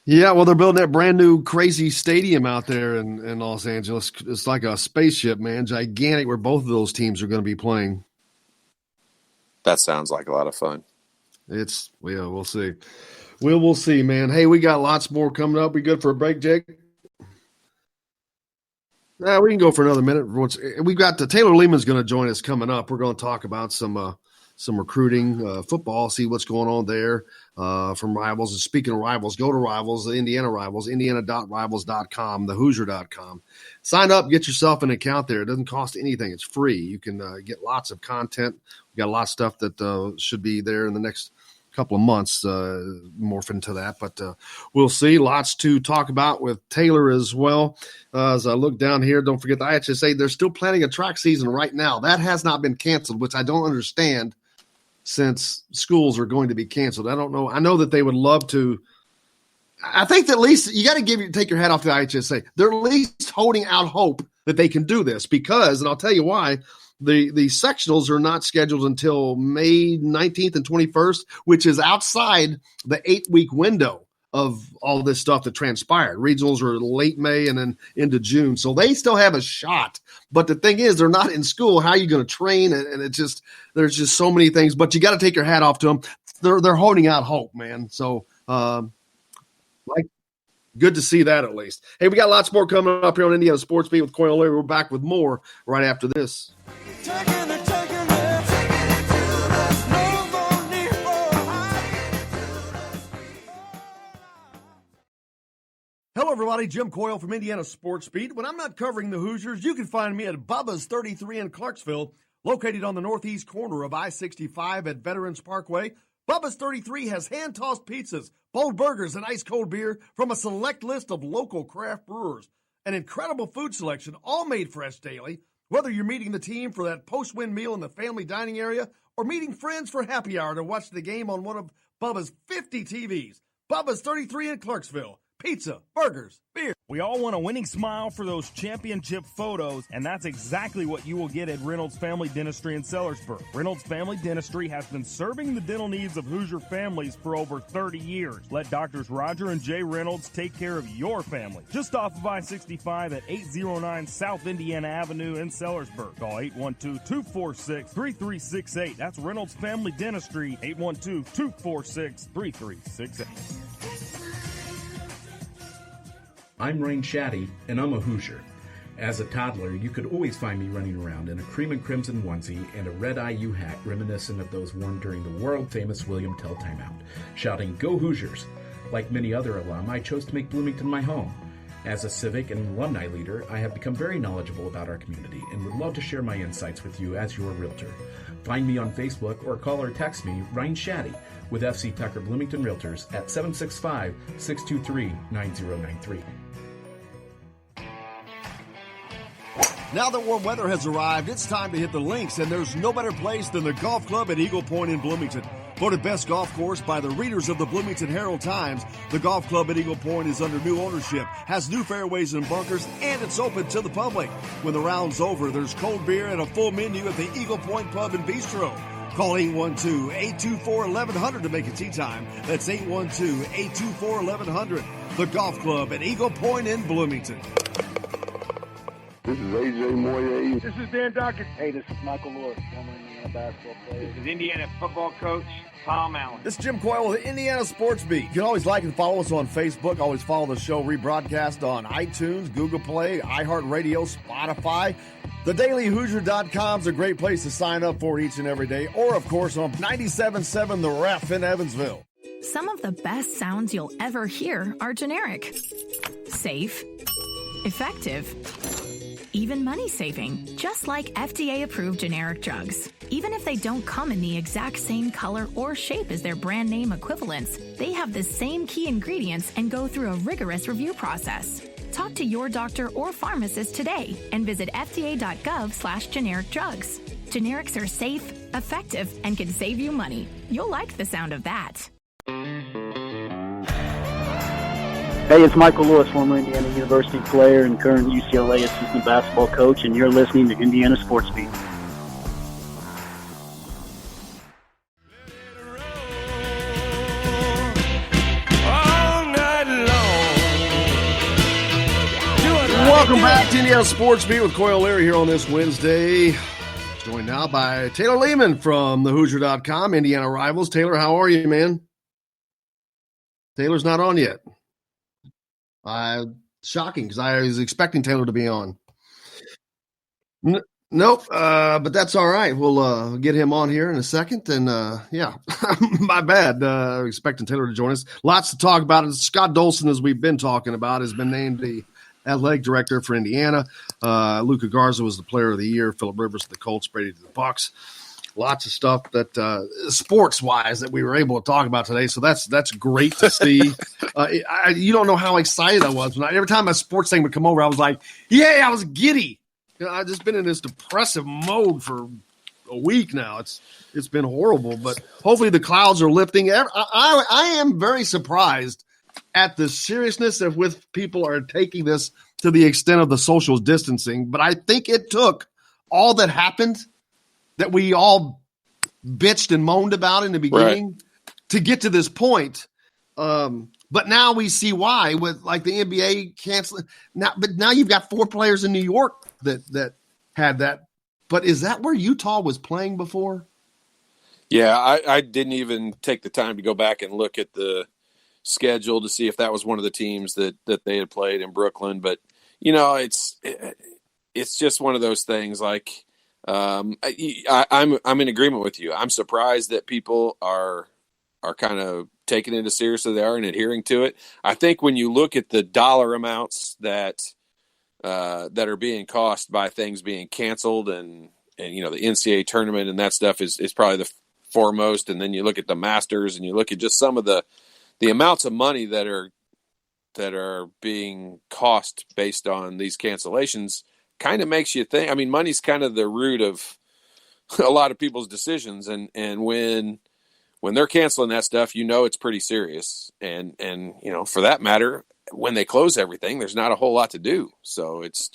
Yeah, well, they're building that brand new crazy stadium out there in Los Angeles. It's like a spaceship, man, gigantic, where both of those teams are going to be playing. That sounds like a lot of fun. We'll see. We'll see, man. Hey, we got lots more coming up. We good for a break, Jake? We can go for another minute. We've got Taylor Lehman's going to join us coming up. We're going to talk about some recruiting, football, see what's going on there. from Rivals. And speaking of Rivals, go to Rivals, the Indiana Rivals, indiana.rivals.com, thehoosier.com. Sign up, get yourself an account there. It doesn't cost anything. It's free. You can get lots of content. We got a lot of stuff that should be there in the next couple of months, morph into that. But we'll see. Lots to talk about with Taylor as well. As I look down here, don't forget the IHSA. They're still planning a track season right now. That has not been canceled, which I don't understand since schools are going to be canceled. I don't know. I know that they would love to. I think that at least you got to take your hat off to the IHSA. They're at least holding out hope that they can do this because, and I'll tell you why, the sectionals are not scheduled until May 19th and 21st, which is outside the 8-week window of all this stuff that transpired. Regionals are late May and then into June. So they still have a shot. But the thing is, they're not in school. How are you going to train? And it's just, there's just so many things, but you got to take your hat off to them. They're holding out hope, man. So, good to see that at least. Hey, we got lots more coming up here on Indiana Sports Beat with Coyle O'Leary. We're back with more right after this. Hello, everybody. Jim Coyle from Indiana Sports Beat. When I'm not covering the Hoosiers, you can find me at Bubba's 33 in Clarksville, located on the northeast corner of I-65 at Veterans Parkway. Bubba's 33 has hand-tossed pizzas, bold burgers, and ice-cold beer from a select list of local craft brewers. An incredible food selection, all made fresh daily. Whether you're meeting the team for that post-win meal in the family dining area or meeting friends for happy hour to watch the game on one of Bubba's 50 TVs. Bubba's 33 in Clarksville. Pizza, burgers, beer. We all want a winning smile for those championship photos, and that's exactly what you will get at Reynolds Family Dentistry in Sellersburg. Reynolds Family Dentistry has been serving the dental needs of Hoosier families for over 30 years. Let Doctors Roger and Jay Reynolds take care of your family. Just off of I-65 at 809 South Indiana Avenue in Sellersburg. Call 812-246-3368. That's Reynolds Family Dentistry, 812-246-3368. I'm Rain Shaddy, and I'm a Hoosier. As a toddler, you could always find me running around in a cream and crimson onesie and a red IU hat reminiscent of those worn during the world-famous William Tell timeout, shouting, "Go Hoosiers!" Like many other alum, I chose to make Bloomington my home. As a civic and alumni leader, I have become very knowledgeable about our community and would love to share my insights with you as your realtor. Find me on Facebook or call or text me, Ryan Shaddy, with FC Tucker Bloomington Realtors at 765-623-9093. Now that warm weather has arrived, it's time to hit the links, and there's no better place than the golf club at Eagle Point in Bloomington. Voted best golf course by the readers of the Bloomington Herald-Times, the golf club at Eagle Point is under new ownership, has new fairways and bunkers, and it's open to the public. When the round's over, there's cold beer and a full menu at the Eagle Point Pub and Bistro. Call 812-824-1100 to make it tee time. That's 812-824-1100. The golf club at Eagle Point in Bloomington. This is A.J. Moye. This is Dan Dockett. Hey, this is Michael Lord, former Indiana basketball player. This is Indiana football coach Tom Allen. This is Jim Coyle with the Indiana Sports Beat. You can always like and follow us on Facebook. Always follow the show rebroadcast on iTunes, Google Play, iHeartRadio, Spotify. TheDailyHoosier.com is a great place to sign up for each and every day. Or, of course, on 97.7 The Ref in Evansville. Some of the best sounds you'll ever hear are generic, safe, effective, even money-saving, just like FDA-approved generic drugs. Even if they don't come in the exact same color or shape as their brand name equivalents, they have the same key ingredients and go through a rigorous review process. Talk to your doctor or pharmacist today and visit fda.gov/generic drugs. Generics are safe, effective, and can save you money. You'll like the sound of that. Hey, it's Michael Lewis, former Indiana University player and current UCLA assistant basketball coach, and you're listening to Indiana Sports Beat. Welcome back to Indiana Sports Beat with Coyle O'Leary here on this Wednesday. Joined now by Taylor Lehman from thehoosier.com, Indiana Rivals. Taylor, how are you, man? Taylor's not on yet. Shocking, because I was expecting Taylor to be on. Nope, but that's all right. We'll get him on here in a second. And yeah, my bad. Expecting Taylor to join us. Lots to talk about. And Scott Dolson, as we've been talking about, has been named the athletic director for Indiana. Luka Garza was the player of the year. Phillip Rivers to the Colts, Brady to the Bucs. Lots of stuff that sports-wise that we were able to talk about today. So that's great to see. You don't know how excited I was. Every time a sports thing would come over, I was like, yay, I was giddy. I've just been in this depressive mode for a week now. It's been horrible, but hopefully the clouds are lifting. I am very surprised at the seriousness of which people are taking this to the extent of the social distancing. But I think it took all that happened that we all bitched and moaned about in the beginning to get to this point. But now we see why with like the NBA canceling now. But now you've got 4 players in New York that had that. But is that where Utah was playing before? Yeah, I didn't even take the time to go back and look at the schedule to see if that was one of the teams that they had played in Brooklyn. But it's just one of those things. Like I'm in agreement with you. I'm surprised that people are kind of taking it as serious as they are and adhering to it. I think when you look at the dollar amounts that are being cost by things being canceled and the NCAA tournament and that stuff is probably the foremost. And then you look at the Masters and you look at just some of the amounts of money that are being cost based on these cancellations kind of makes you think. I mean, money's kind of the root of a lot of people's decisions. And when they're canceling that stuff, it's pretty serious. And for that matter, when they close everything, there's not a whole lot to do. So it's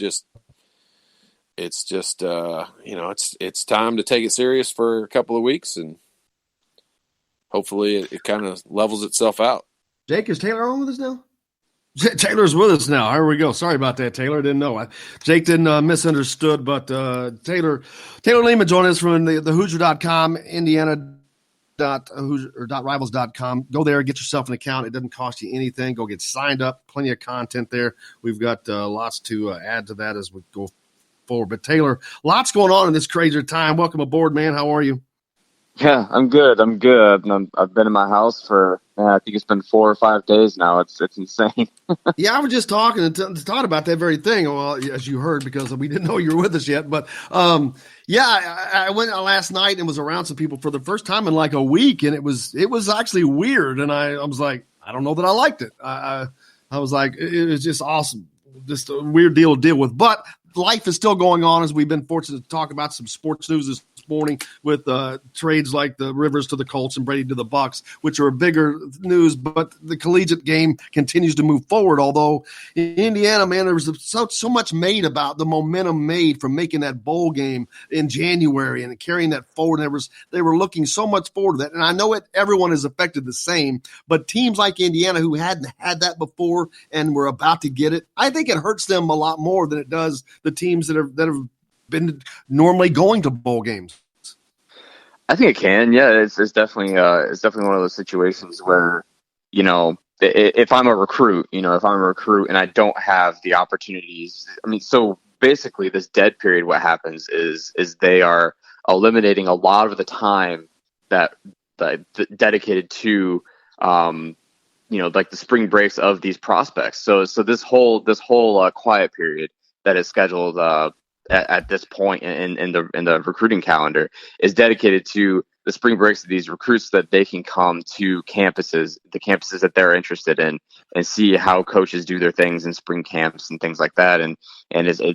time to take it serious for a couple of weeks, and hopefully it kind of levels itself out. Jake, is Taylor on with us now? Taylor's with us now. Here we go. Sorry about that, Taylor. Didn't know. Jake didn't misunderstood, but Taylor Lehman joined us from the Hoosier.com, Indiana.Rivals.com. Go there, get yourself an account. It doesn't cost you anything. Go get signed up. Plenty of content there. We've got lots to add to that as we go forward. But Taylor, lots going on in this crazy time. Welcome aboard, man. How are you? Yeah, I'm good. I've been in my house for, I think it's been 4 or 5 days now. It's insane. Yeah, I was just talking about that very thing. Well, as you heard, because we didn't know you were with us yet. But I went last night and was around some people for the first time in like a week, and it was actually weird. And I was like, I don't know that I liked it. I was like, it was just awesome, just a weird deal to deal with. But life is still going on, as we've been fortunate to talk about some sports news this morning with trades like the Rivers to the Colts and Brady to the Bucs, which are a bigger news. But the collegiate game continues to move forward. Although in Indiana, man, there was so much made about the momentum made from making that bowl game in January and carrying that forward. And they were looking so much forward to that. And I know everyone is affected the same, but teams like Indiana who hadn't had that before and were about to get it, I think it hurts them a lot more than it does the teams that have been normally going to bowl games. I think it can. Yeah, it's definitely one of those situations where, if I'm a recruit, and I don't have the opportunities, so basically this dead period, what happens is they are eliminating a lot of the time that dedicated to, like the spring breaks of these prospects. So this whole quiet period that is scheduled at this point in the recruiting calendar is dedicated to the spring breaks of these recruits so that they can come to the campuses that they're interested in, and see how coaches do their things in spring camps and things like that. And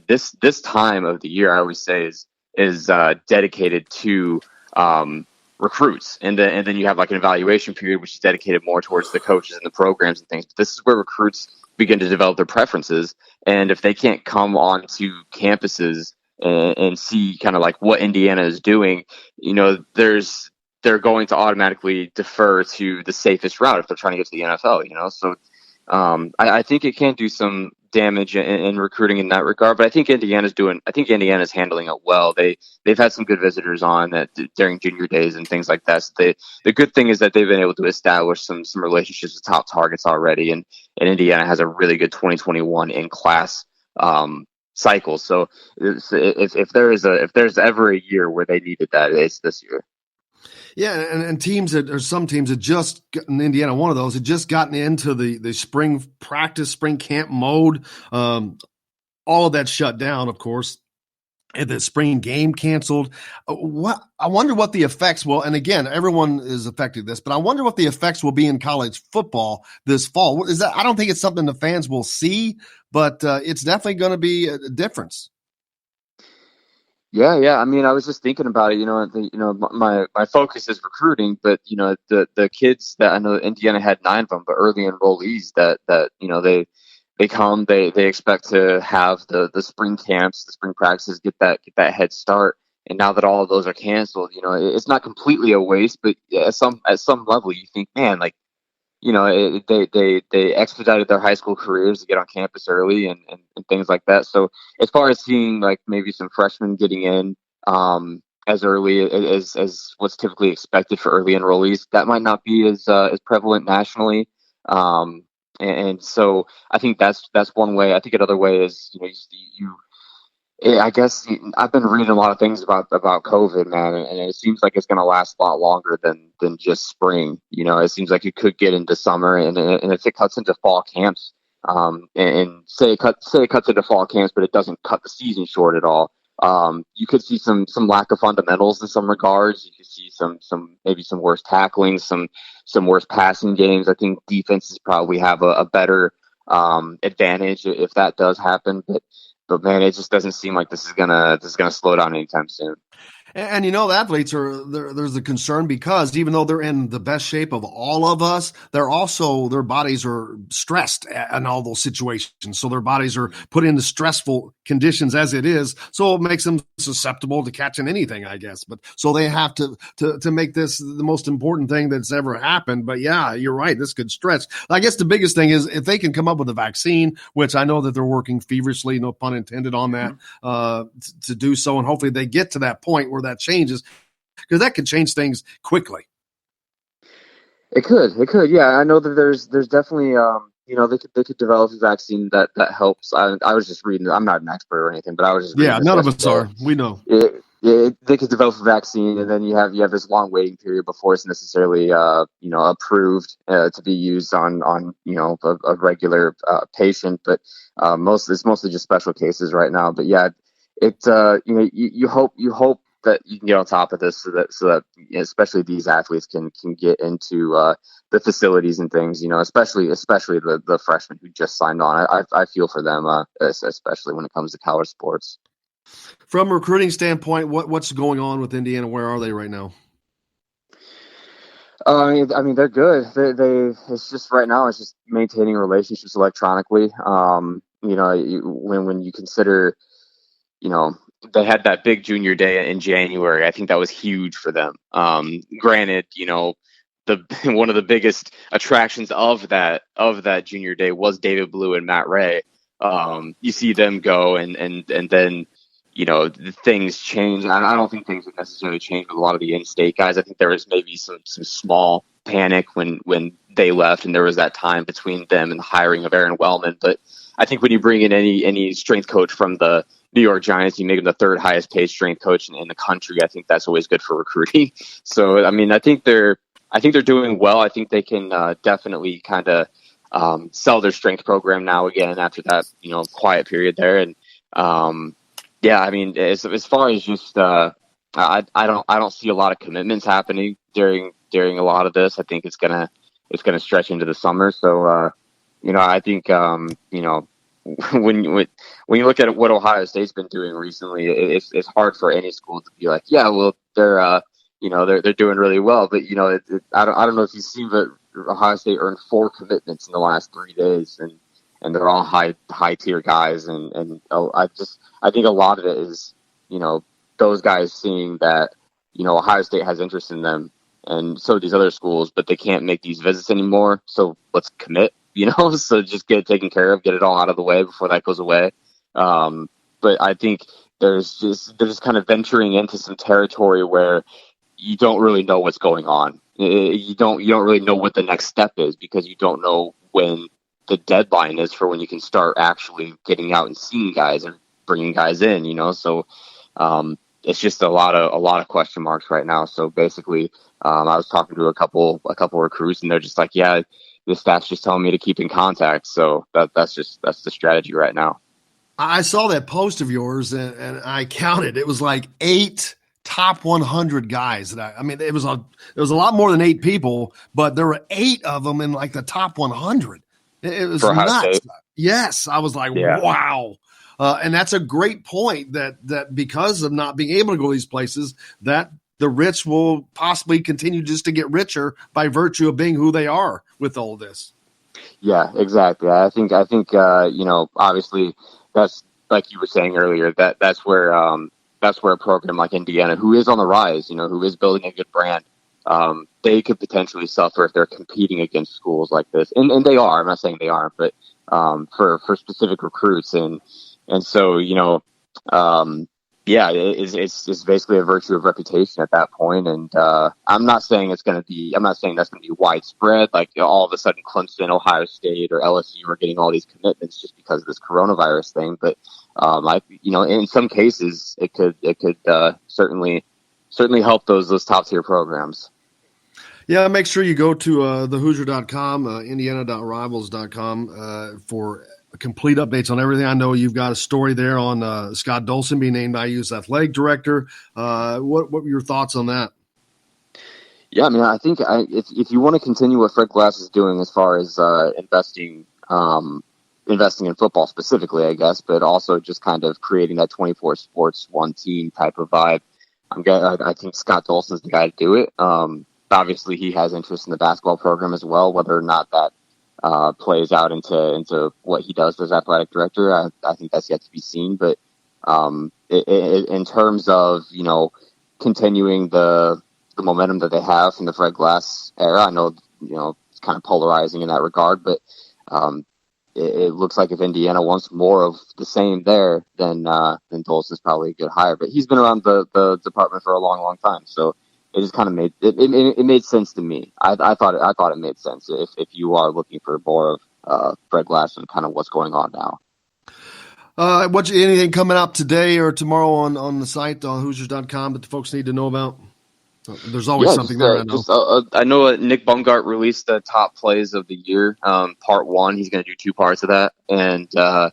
this time of the year, I always say is dedicated to recruits, and then you have like an evaluation period, which is dedicated more towards the coaches and the programs and things. But this is where recruits begin to develop their preferences, and if they can't come onto campuses and see kind of like what Indiana is doing, they're going to automatically defer to the safest route if they're trying to get to the NFL. So I think it can do some damage in recruiting in that regard, but I think Indiana's handling it well. They've had some good visitors on that during junior days and things like that. So the good thing is that they've been able to establish some relationships with top targets already, and Indiana has a really good 2021 in class cycle. So if there's ever a year where they needed that, it's this year. Yeah, and teams or some teams had just in Indiana, one of those had just gotten into the spring practice, spring camp mode. All of that shut down, of course. And the spring game canceled. I wonder what the effects will. And again, everyone is affected this, but I wonder what the effects will be in college football this fall. Is that? I don't think it's something the fans will see, but it's definitely going to be a difference. Yeah. I mean, I was just thinking about it. My focus is recruiting, but the kids that I know, Indiana had 9 of them, but early enrollees that they come, they expect to have the spring camps, the spring practices, get that head start. And now that all of those are canceled, it's not completely a waste, but at some level, you think, man, like, they expedited their high school careers to get on campus early and things like that. So as far as seeing like maybe some freshmen getting in as early as what's typically expected for early enrollees, that might not be as prevalent nationally. And so I think that's one way. I think another way is I guess I've been reading a lot of things about COVID, man, and it seems like it's going to last a lot longer than just spring. It seems like it could get into summer, and if it cuts into fall camps, and say it cuts into fall camps, but it doesn't cut the season short at all. You could see some lack of fundamentals in some regards. You could see maybe some worse tackling, some worse passing games. I think defenses probably have a better advantage if that does happen, but man, it just doesn't seem like this is gonna slow down anytime soon. And the athletes there's a concern because even though they're in the best shape of all of us, their bodies are stressed in all those situations. So their bodies are put into stressful conditions as it is. So it makes them susceptible to catching anything, I guess. But so they have to make this the most important thing that's ever happened. But yeah, you're right. This could stretch. I guess the biggest thing is if they can come up with a vaccine, which I know that they're working feverishly, no pun intended on that, to do so. And hopefully they get to that point where that changes, because that could change things quickly. It could. Yeah, I know that there's definitely they could develop a vaccine that helps. I was just reading. I'm not an expert or anything, but I was just reading none of us are. We know. They could develop a vaccine, and then you have this long waiting period before it's necessarily approved to be used on a regular patient. But it's mostly just special cases right now. But yeah, it's you hope that you can get on top of this so that especially these athletes can get into the facilities and things, especially the freshmen who just signed on. I feel for them, especially when it comes to college sports. From a recruiting standpoint, what's going on with Indiana? Where are they right now? I mean, they're good. It's just right now, it's just maintaining relationships electronically. When you consider, they had that big junior day in January. I think that was huge for them. Granted, one of the biggest attractions of that junior day was David Blue and Matt Ray. You see them go and then, things change. I don't think things have necessarily changed with a lot of the in-state guys. I think there was maybe some small panic when they left, and there was that time between them and the hiring of Aaron Wellman. But I think when you bring in any strength coach from the New York Giants, you make him the 3rd highest paid strength coach in the country. I think that's always good for recruiting. So, I mean, I think they're doing well. I think they can definitely kind of sell their strength program now again after that, quiet period there. And yeah, I mean, as far as just I don't see a lot of commitments happening during a lot of this. I think it's gonna stretch into the summer. So I think when you look at what Ohio State's been doing recently, it's hard for any school to be like, yeah, well, they're doing really well. But I don't know if you've seen, but Ohio State earned 4 commitments in the last 3 days, and they're all high tier guys. And I think a lot of it is, those guys seeing that, Ohio State has interest in them, and so do these other schools, but they can't make these visits anymore. So let's commit, so just get it taken care of, get it all out of the way before that goes away. But I think they're just kind of venturing into some territory where you don't really know what's going on. You don't really know what the next step is, because you don't know when the deadline is for when you can start actually getting out and seeing guys. And bringing guys in, so it's just a lot of question marks right now. So basically, I was talking to a couple recruits, and they're just like, yeah, the staff's just telling me to keep in contact. So that's the strategy right now. I saw that post of yours, and I counted. It was like 8 top 100 guys. It was a lot more than 8 people, but there were 8 of them in like the top 100. It was nuts. Yes, I was like, wow. And that's a great point that because of not being able to go to these places, that the rich will possibly continue just to get richer by virtue of being who they are with all this. Yeah, exactly. I think obviously that's like you were saying earlier, that's where a program like Indiana, who is on the rise, who is building a good brand, they could potentially suffer if they're competing against schools like this. And they are. I'm not saying they aren't, but for specific recruits. And so, it's basically a virtue of reputation at that point. And I'm not saying that's going to be widespread. Like all of a sudden Clemson, Ohio State, or LSU are getting all these commitments just because of this coronavirus thing. But in some cases, it could certainly help those top tier programs. Yeah, make sure you go to thehoosier.com, indiana.rivals.com for complete updates on everything. I know you've got a story there on Scott Dolson being named IU's athletic director. What were your thoughts on that? Yeah, I think if you want to continue what Fred Glass is doing as far as investing in football specifically, I guess, but also just kind of creating that 24 sports, one team type of vibe, I think Scott Dolson's the guy to do it. Obviously, he has interest in the basketball program as well. Whether or not that plays out into what he does as athletic director, I think that's yet to be seen. But in terms of continuing the momentum that they have from the Fred Glass era, I know it's kind of polarizing in that regard, but it looks like if Indiana wants more of the same there, then Dolson's probably a good hire. But he's been around the department for a long, long time, so it just kind of made sense to me. I thought it made sense if you are looking for more of Fred Glass and kind of what's going on now. Anything coming up today or tomorrow on the site on Hoosiers.com that the folks need to know about? There's always something there. I know. I know Nick Bumgart released the top plays of the year, part 1. He's going to do 2 parts of that, and so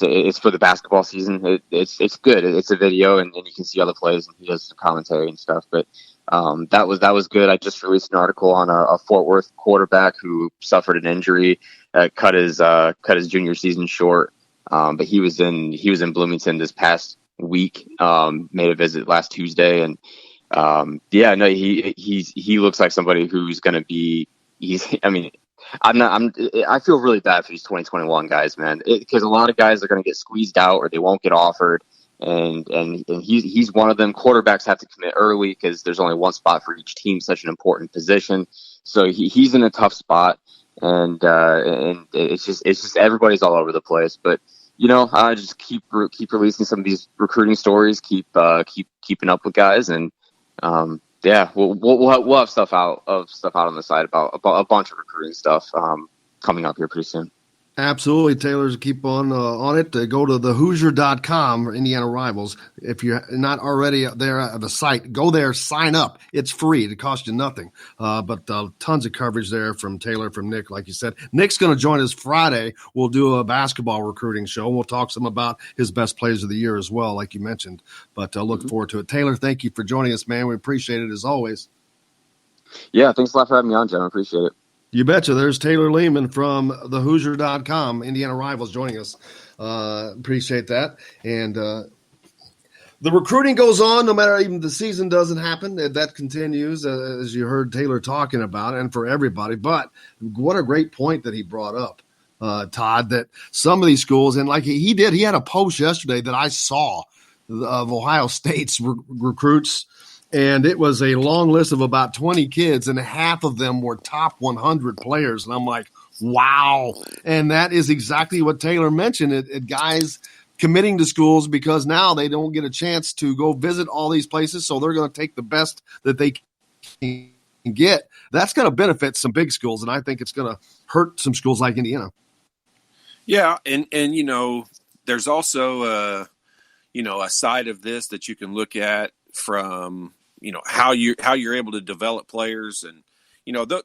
it's for the basketball season. It's good. It's a video, and you can see all the plays, and he does some commentary and stuff. But that was good. I just released an article on a Fort Worth quarterback who suffered an injury, cut his junior season short. But he was in Bloomington this past week. Made a visit last Tuesday, and he looks like somebody who's going to be. I feel really bad for these 2021 guys, man, because a lot of guys are going to get squeezed out or they won't get offered. And he's one of them. Quarterbacks have to commit early because there's only one spot for each team, such an important position. So he's in a tough spot, and it's just everybody's all over the place. But I just keep releasing some of these recruiting stories, keep keeping up with guys, and we'll have stuff out on the side about a bunch of recruiting stuff coming up here pretty soon. Absolutely, Taylor. Keep on it. Go to thehoosier.com, Indiana Rivals. If you're not already there at the site, go there, sign up. It's free. It costs you nothing. But tons of coverage there from Taylor, from Nick, like you said. Nick's going to join us Friday. We'll do a basketball recruiting show, and we'll talk some about his best players of the year as well, like you mentioned. But look forward to it. Taylor, thank you for joining us, man. We appreciate it as always. Yeah, thanks a lot for having me on, John. I appreciate it. You betcha. There's Taylor Lehman from thehoosier.com, Indiana Rivals, joining us. Appreciate that. And the recruiting goes on no matter even the season doesn't happen. That continues, as you heard Taylor talking about, and for everybody. But what a great point that he brought up, Todd, that some of these schools, and like he had a post yesterday that I saw of Ohio State's recruits, and it was a long list of about 20 kids, and half of them were top 100 players. And I'm like, wow. And that is exactly what Taylor mentioned. It guys committing to schools because now they don't get a chance to go visit all these places, so they're going to take the best that they can get. That's going to benefit some big schools, and I think it's going to hurt some schools like Indiana. Yeah, and there's also a side of this that you can look at from, how you're able to develop players. And,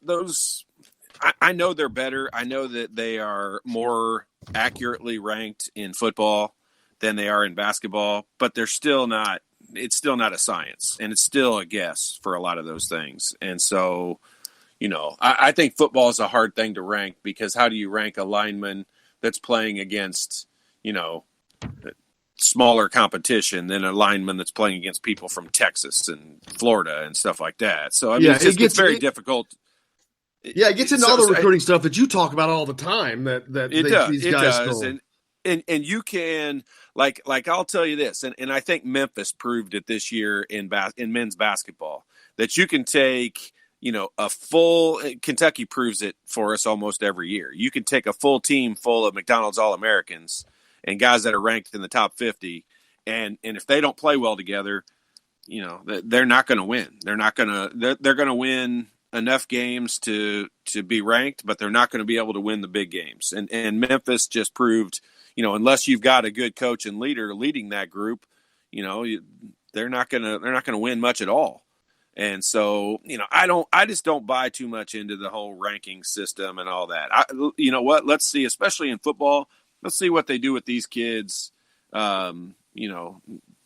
those, I know they're better. I know that they are more accurately ranked in football than they are in basketball, but it's still not a science, and it's still a guess for a lot of those things. And so, I think football is a hard thing to rank, because how do you rank a lineman that's playing against, smaller competition than a lineman that's playing against people from Texas and Florida and stuff like that? So, it's very difficult. Yeah, it gets into all the recruiting stuff that you talk about all the time. These guys does. And you can, like I'll tell you this, and I think Memphis proved it this year in men's basketball, that you can take, a full – Kentucky proves it for us almost every year. You can take a full team full of McDonald's All-Americans and guys that are ranked in the top 50, and if they don't play well together, they're not going to win. They're going to win enough games to be ranked, but they're not going to be able to win the big games. And Memphis just proved – unless you've got a good coach and leader leading that group, they're not gonna win much at all. And so, I just don't buy too much into the whole ranking system and all that. Let's see, especially in football, let's see what they do with these kids, 2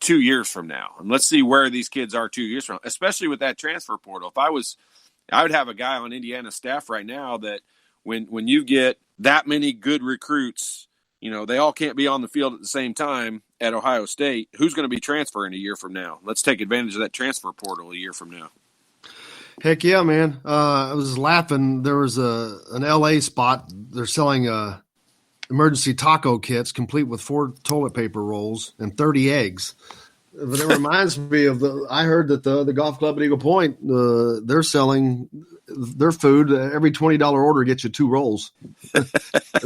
years from now, and let's see where these kids are 2 years from now, especially with that transfer portal. I would have a guy on Indiana staff right now that when you get that many good recruits, they all can't be on the field at the same time at Ohio State. Who's going to be transferring a year from now? Let's take advantage of that transfer portal a year from now. Heck yeah, man. I was laughing. There was an LA spot. They're selling emergency taco kits complete with 4 toilet paper rolls and 30 eggs. But it reminds me of I heard that the golf club at Eagle Point, they're selling their food. Every $20 order gets you 2 rolls.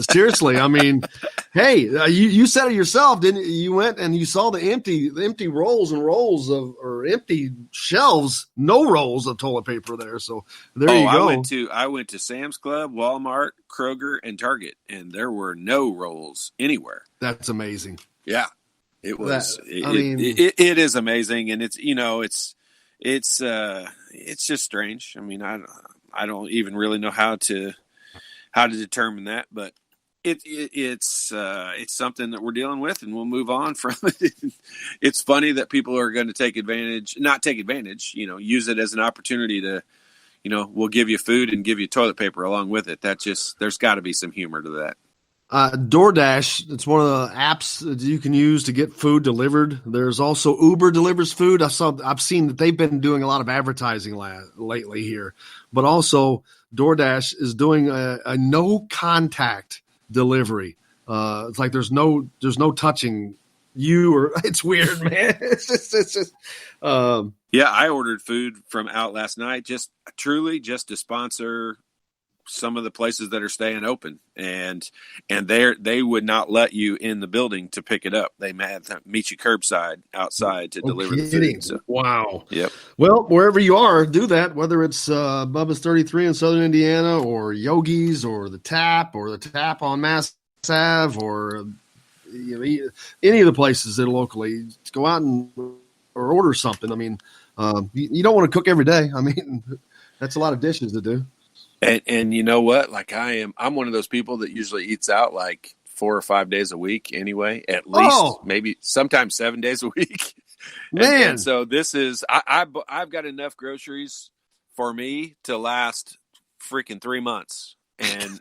Seriously, hey, you said it yourself, didn't you? You went and you saw the empty rolls and rolls or empty shelves, no rolls of toilet paper there. So there you go. I went to Sam's Club, Walmart, Kroger, and Target, and there were no rolls anywhere. That's amazing. Yeah. It was. It is amazing, and it's just strange. I don't even really know how to determine that, but it's something that we're dealing with, and we'll move on from it. It's funny that people are going to not take advantage. Use it as an opportunity to, we'll give you food and give you toilet paper along with it. There's got to be some humor to that. DoorDash, it's one of the apps that you can use to get food delivered. There's also Uber delivers food. I've seen that they've been doing a lot of advertising lately here, but also DoorDash is doing a no contact delivery. It's like there's no touching you, or it's weird, man. It's just yeah, I ordered food from out last night, just to sponsor some of the places that are staying open, and they would not let you in the building to pick it up. They had to meet you curbside outside to deliver the food. So. Wow. Yep. Well, wherever you are, do that, whether it's Bubba's 33 in Southern Indiana, or Yogi's, or the Tap on Mass Ave, or any of the places that are locally. Go out or order something. You don't want to cook every day. That's a lot of dishes to do. And you know what? Like I'm one of those people that usually eats out like 4 or 5 days a week anyway, at least maybe sometimes 7 days a week. Man. And so this is, I've got enough groceries for me to last freaking 3 months,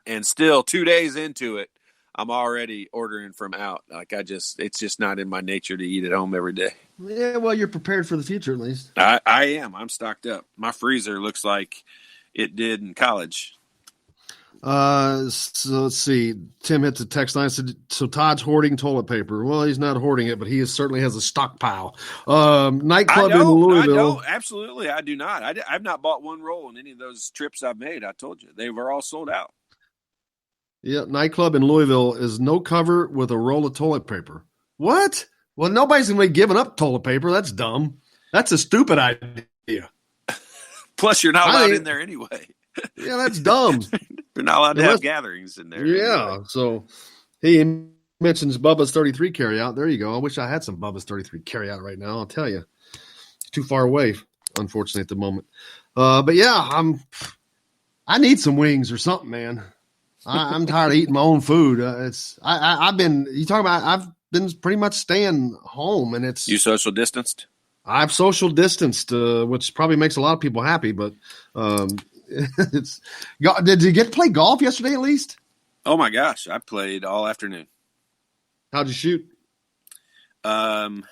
and still 2 days into it, I'm already ordering from out. Like it's just not in my nature to eat at home every day. Yeah. Well, you're prepared for the future, at least. I am. I'm stocked up. My freezer looks like it did in college. So let's see. Tim hits a text line. Said, so Todd's hoarding toilet paper. Well, he's not hoarding it, but he certainly has a stockpile. Nightclub in Louisville. No, absolutely, I do not. I've not bought one roll in any of those trips I've made. I told you they were all sold out. Yeah, nightclub in Louisville is no cover with a roll of toilet paper. What? Well, nobody's gonna be giving up toilet paper. That's dumb. That's a stupid idea. Plus, you're not allowed in there anyway. Yeah, that's dumb. You're not allowed to have gatherings in there. Yeah. Anyway. So he mentions Bubba's 33 carryout. There you go. I wish I had some Bubba's 33 carryout right now. I'll tell you, it's too far away, unfortunately, at the moment. But yeah, I need some wings or something, man. I'm tired of eating my own food. I've been pretty much staying home, and You social distanced? I've social distanced, which probably makes a lot of people happy. But did you get to play golf yesterday at least? Oh my gosh, I played all afternoon. How'd you shoot? Well,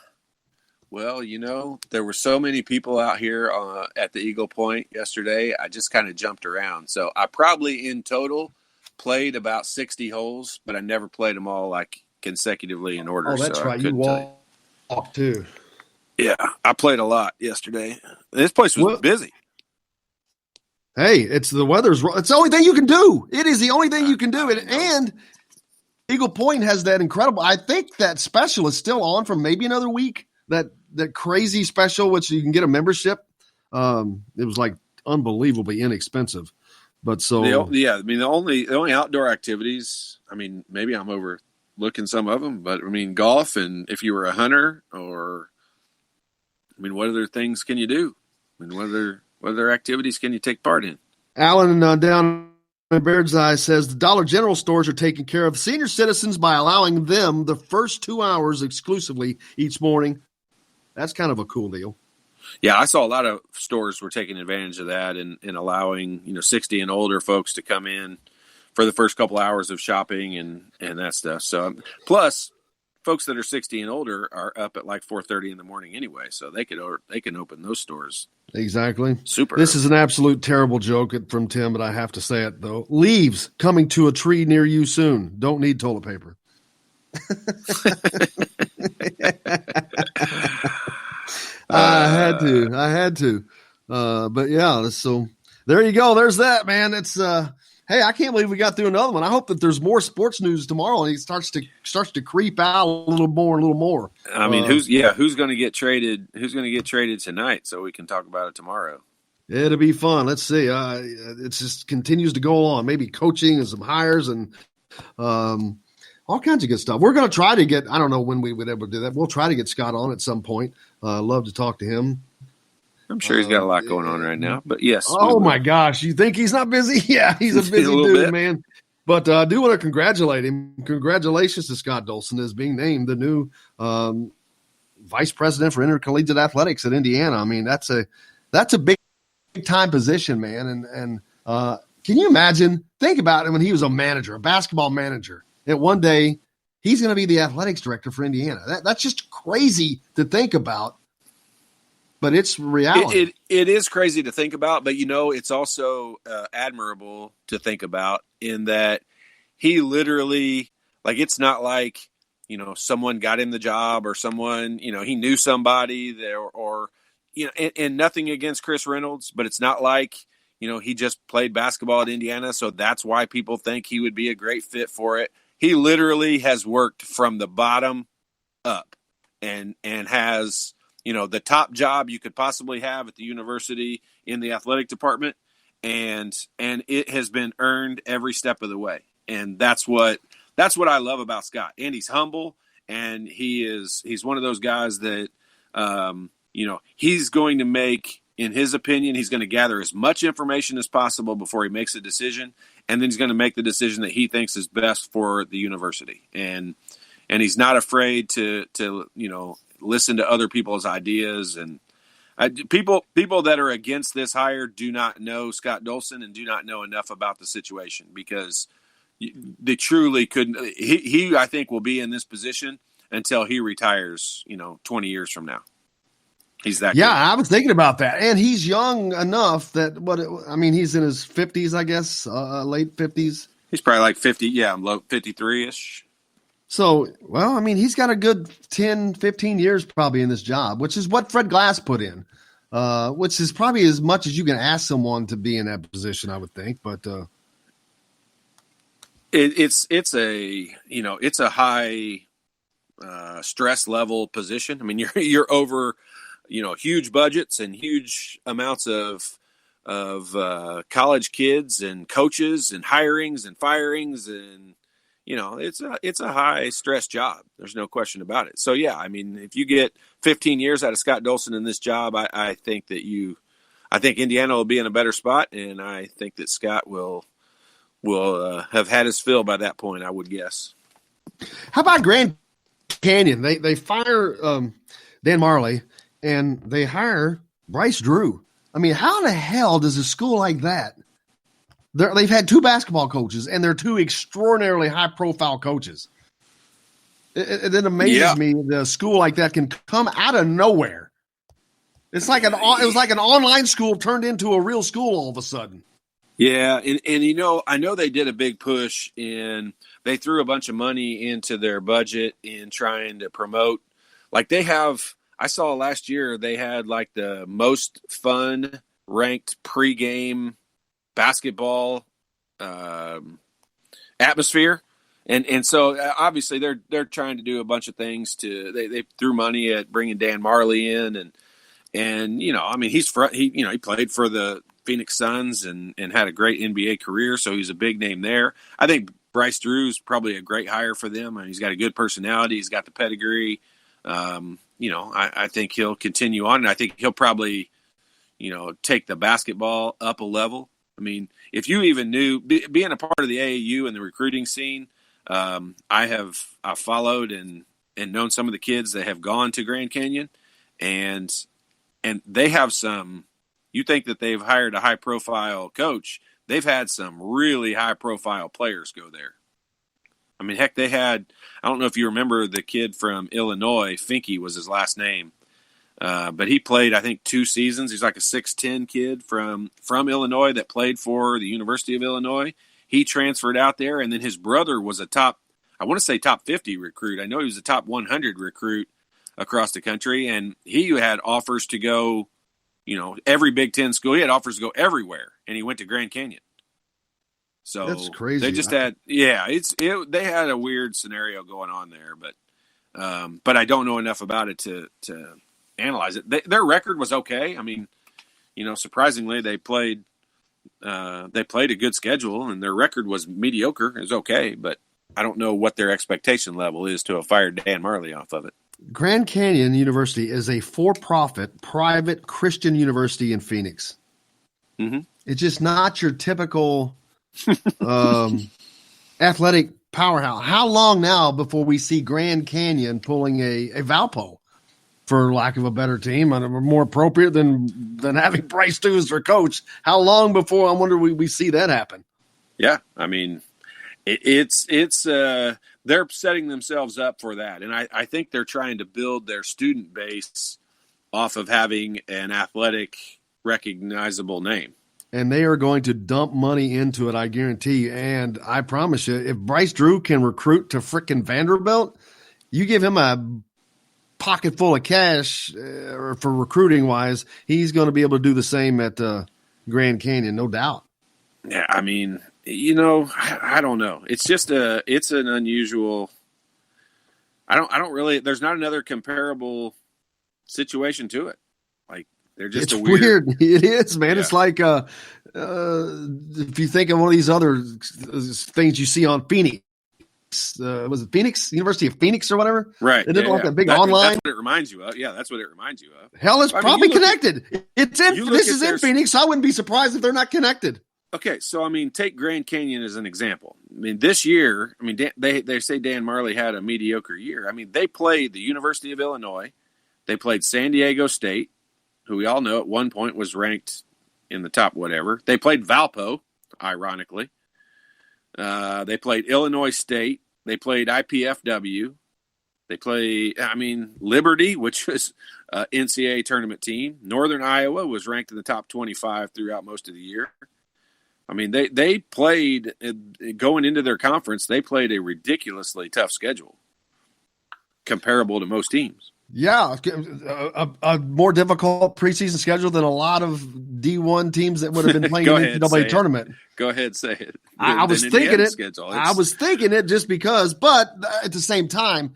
there were so many people out here at the Eagle Point yesterday. I just kind of jumped around. So I probably in total played about 60 holes, but I never played them all like consecutively in order. Oh, that's so right. You walked too. Yeah, I played a lot yesterday. This place was busy. Hey, it's the weather's. It's the only thing you can do. It is the only thing you can do. And Eagle Point has that incredible. I think that special is still on for maybe another week. That crazy special, which you can get a membership. It was like unbelievably inexpensive. But so the only outdoor activities. I mean, maybe I'm overlooking some of them, but I mean, golf, and if you were a hunter, or what other things can you do? I mean, what other activities can you take part in? Alan down in Baird's Eye says the Dollar General stores are taking care of senior citizens by allowing them the first 2 hours exclusively each morning. That's kind of a cool deal. Yeah, I saw a lot of stores were taking advantage of that and allowing 60 and older folks to come in for the first couple hours of shopping and that stuff. So plus, folks that are 60 and older are up at like 4:30 in the morning anyway, so they can open those stores. Exactly. Super. This is an absolute terrible joke from Tim, but I have to say it though. Leaves coming to a tree near you soon. Don't need toilet paper. I had to. But yeah, so there you go. There's that, man. It's hey, I can't believe we got through another one. I hope that there's more sports news tomorrow and it starts to creep out a little more. I mean, who's going to get traded? Who's going to get traded tonight so we can talk about it tomorrow? It'll be fun. Let's see. It just continues to go on. Maybe coaching and some hires and all kinds of good stuff. We're going to try to get, I don't know when we would ever do that. We'll try to get Scott on at some point. Love to talk to him. I'm sure he's got a lot going on right now, but yes. Oh my gosh. You think he's not busy? Yeah, he's a busy dude, man. But I do want to congratulate him. Congratulations to Scott Dolson as being named the new vice president for intercollegiate athletics at Indiana. I mean, that's a big time position, man. And can you imagine? Think about it when he was a manager, a basketball manager. And one day he's going to be the athletics director for Indiana. That's just crazy to think about, but it's reality. It is crazy to think about, but it's also admirable to think about in that he literally, like, it's not like, someone got him the job or someone, he knew somebody there or and nothing against Chris Reynolds, but it's not like, he just played basketball at Indiana. So that's why people think he would be a great fit for it. He literally has worked from the bottom up and has, the top job you could possibly have at the university in the athletic department. And it has been earned every step of the way. And that's what I love about Scott. And he's humble, and he's one of those guys that, he's going to make, in his opinion, he's going to gather as much information as possible before he makes a decision. And then he's going to make the decision that he thinks is best for the university. And he's not afraid to listen to other people's ideas. And people that are against this hire do not know Scott Dolson and do not know enough about the situation, because they truly couldn't. He I think will be in this position until he retires, 20 years from now. He's that. Yeah, good. I was thinking about that, and he's young enough that he's in his 50s, I guess, late 50s. He's probably like 50, low 53-ish. So, he's got a good 10, 15 years probably in this job, which is what Fred Glass put in, which is probably as much as you can ask someone to be in that position, I would think. But it's a high stress level position. I mean, you're over, huge budgets and huge amounts of college kids and coaches and hirings and firings and it's a high stress job. There's no question about it. So yeah, I mean, if you get 15 years out of Scott Dolson in this job, I think Indiana will be in a better spot, and I think that Scott will have had his fill by that point, I would guess. How about Grand Canyon? They fire Dan Marley and they hire Bryce Drew. I mean, how the hell does a school like that? They've had 2 basketball coaches, and they're 2 extraordinarily high-profile coaches. It amazes me that a school like that can come out of nowhere. It was like an online school turned into a real school all of a sudden. Yeah, and I know they did a big push in. They threw a bunch of money into their budget in trying to promote. Like I saw last year they had like the most fun ranked pregame basketball atmosphere, and so obviously they're trying to do a bunch of things to. They threw money at bringing Dan Marley in, and I mean he played for the Phoenix Suns and had a great NBA career, so he's a big name there. I think Bryce Drew's probably a great hire for them. I mean, he's got a good personality, he's got the pedigree. I think he'll continue on, and I think he'll probably take the basketball up a level. I mean, if you even knew being a part of the AAU and the recruiting scene, I've followed and known some of the kids that have gone to Grand Canyon, and they have some. You think that they've hired a high profile coach? They've had some really high profile players go there. I mean, heck, they had. I don't know if you remember the kid from Illinois. Finke was his last name. But he played, I think, 2 seasons. He's like a 6'10" kid from Illinois that played for the University of Illinois. He transferred out there, and then his brother was a top 50 recruit. I know he was a top 100 recruit across the country, and he had offers to go, every Big Ten school. He had offers to go everywhere, and he went to Grand Canyon. So that's crazy. They just had, they had a weird scenario going on there, but I don't know enough about it to analyze it. Their record was okay. I mean, surprisingly, they played a good schedule, and their record was mediocre. It was okay, but I don't know what their expectation level is to have fired Dan Marley off of it. Grand Canyon University is a for-profit private Christian university in Phoenix. Mm-hmm. It's just not your typical athletic powerhouse. How long now before we see Grand Canyon pulling a Valpo? For lack of a better team, and more appropriate than having Bryce Drew as their coach. How long before I wonder we see that happen? Yeah, I mean, it's they're setting themselves up for that, and I think they're trying to build their student base off of having an athletic, recognizable name. And they are going to dump money into it, I guarantee. And I promise you, if Bryce Drew can recruit to frickin' Vanderbilt, you give him a pocket full of cash for recruiting wise, he's going to be able to do the same at Grand Canyon, no doubt. Yeah, I mean, I don't know. It's just it's an unusual. I don't really. There's not another comparable situation to it. Like they're just it's a weird. It is, man. Yeah. It's like if you think of one of these other things you see on Phoenix. Was it Phoenix? University of Phoenix or whatever? Right. It didn't like a big online. That's what it reminds you of. Yeah, that's what it reminds you of. Hell, it's probably connected. This is in Phoenix. So I wouldn't be surprised if they're not connected. Okay, so I mean, take Grand Canyon as an example. I mean, this year, I mean, they say Dan Marley had a mediocre year. I mean, they played the University of Illinois. They played San Diego State, who we all know at one point was ranked in the top whatever. They played Valpo, ironically. They played Illinois State. They played IPFW. They played, Liberty, which was an NCAA tournament team. Northern Iowa was ranked in the top 25 throughout most of the year. I mean, they played, going into their conference, they played a ridiculously tough schedule comparable to most teams. Yeah, a more difficult preseason schedule than a lot of D1 teams that would have been playing in the NCAA tournament. Go ahead, say it. I was thinking it. I was thinking it just because, but at the same time,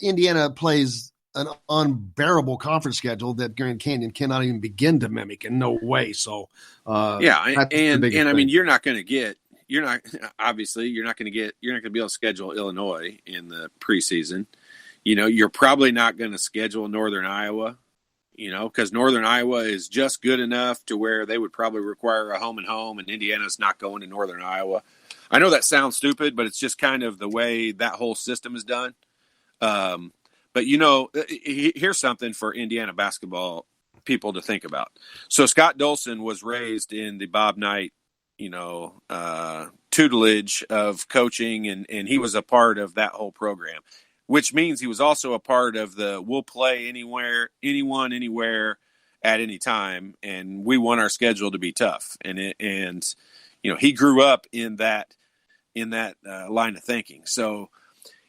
Indiana plays an unbearable conference schedule that Grand Canyon cannot even begin to mimic in no way. So, and I mean, you're not going to get you're not going to be able to schedule Illinois in the preseason. You're probably not going to schedule Northern Iowa, because Northern Iowa is just good enough to where they would probably require a home and home, and Indiana's not going to Northern Iowa. I know that sounds stupid, but it's just kind of the way that whole system is done. But here's something for Indiana basketball people to think about. So Scott Dolson was raised in the Bob Knight, tutelage of coaching, and he was a part of that whole program, which means he was also a part of the we'll play anywhere, anyone, anywhere, at any time, and we want our schedule to be tough. And he grew up in that line of thinking. So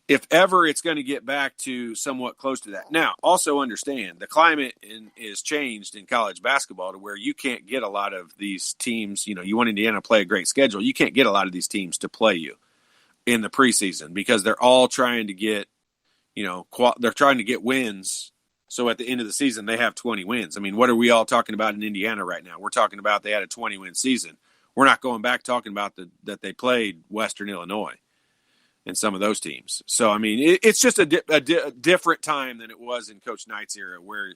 if ever it's going to get back to somewhat close to that. Now, also understand the climate is changed in college basketball to where you can't get a lot of these teams. You want Indiana to play a great schedule. You can't get a lot of these teams to play you in the preseason because they're all trying to get, they're trying to get wins. So at the end of the season, they have 20 wins. I mean, what are we all talking about in Indiana right now? We're talking about they had a 20-win season. We're not going back talking about that they played Western Illinois and some of those teams. So, I mean, it's just a different time than it was in Coach Knight's era where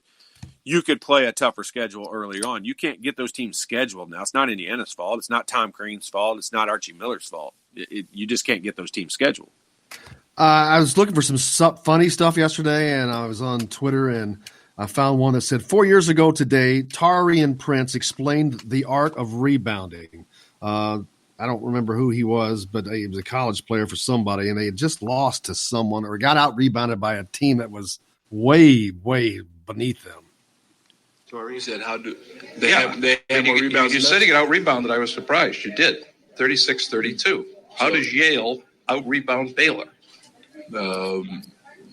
you could play a tougher schedule early on. You can't get those teams scheduled now. It's not Indiana's fault. It's not Tom Crean's fault. It's not Archie Miller's fault. You just can't get those teams scheduled. I was looking for some funny stuff yesterday, and I was on Twitter, and I found one that said, 4 years ago today, Taurean Prince explained the art of rebounding. I don't remember who he was, but he was a college player for somebody, and they had just lost to someone or got out-rebounded by a team that was way, way beneath them. Tori said, how do they have more rebounds? You said he got out-rebounded. I was surprised. You did. 36-32. How does Yale out-rebound Baylor?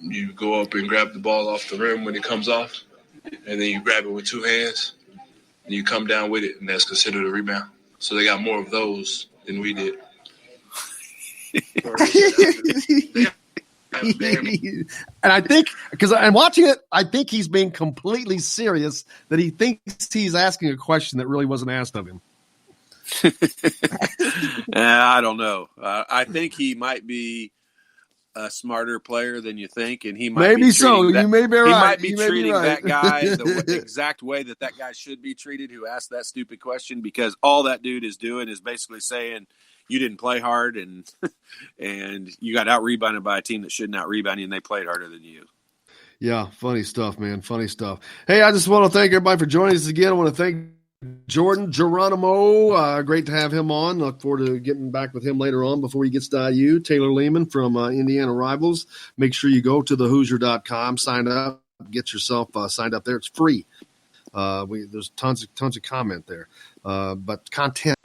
You go up and grab the ball off the rim when it comes off, and then you grab it with two hands, and you come down with it, and that's considered a rebound. So they got more of those than we did. And I think, because I'm watching it, I think he's being completely serious that he thinks he's asking a question that really wasn't asked of him. I don't know. I think he might be a smarter player than you think, and he might maybe be so. That, you may be right. He might be you treating right. that guy the exact way that guy should be treated who asked that stupid question, because all that dude is doing is basically saying you didn't play hard and you got out-rebounded by a team that should not rebound you, and they played harder than you. Yeah, funny stuff, man. Funny stuff. Hey, I just want to thank everybody for joining us again. I want to thank Jordan Geronimo, great to have him on. Look forward to getting back with him later on before he gets to IU. Taylor Lehman from Indiana Rivals. Make sure you go to thehoosier.com, sign up, get yourself signed up there. It's free. There's tons of comment there, but content,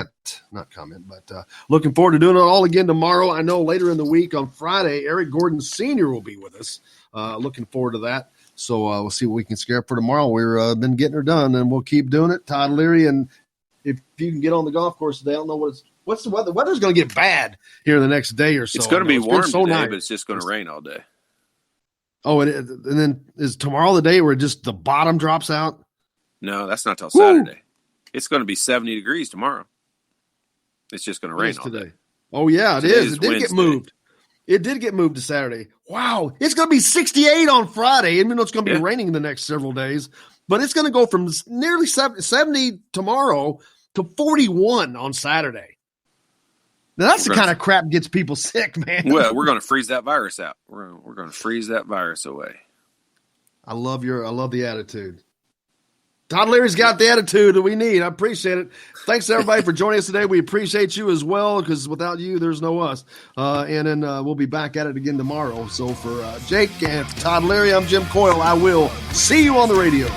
not comment. But looking forward to doing it all again tomorrow. I know later in the week on Friday, Eric Gordon Sr. will be with us. Looking forward to that. So we'll see what we can scare up for tomorrow. We've been getting her done, and we'll keep doing it. Todd Leary, and if you can get on the golf course today, I don't know what's the weather. The weather's going to get bad here in the next day or so. It's going to be warm so today, nice. but it's just going to rain all day. Oh, and then is tomorrow the day where just the bottom drops out? No, that's not till Saturday. It's going to be 70 degrees tomorrow. It's just going to rain all day. Oh, yeah, Today is. It did get moved. It did get moved to Saturday. Wow. It's going to be 68 on Friday, even though it's going to be raining the next several days. But it's going to go from nearly 70 tomorrow to 41 on Saturday. Now, that's the kind of crap that gets people sick, man. Well, we're going to freeze that virus out. We're going to freeze that virus away. I love the attitude. Todd Leary's got the attitude that we need. I appreciate it. Thanks to everybody for joining us today. We appreciate you as well, because without you, there's no us. And then we'll be back at it again tomorrow. So for Jake and Todd Leary, I'm Jim Coyle. I will see you on the radio.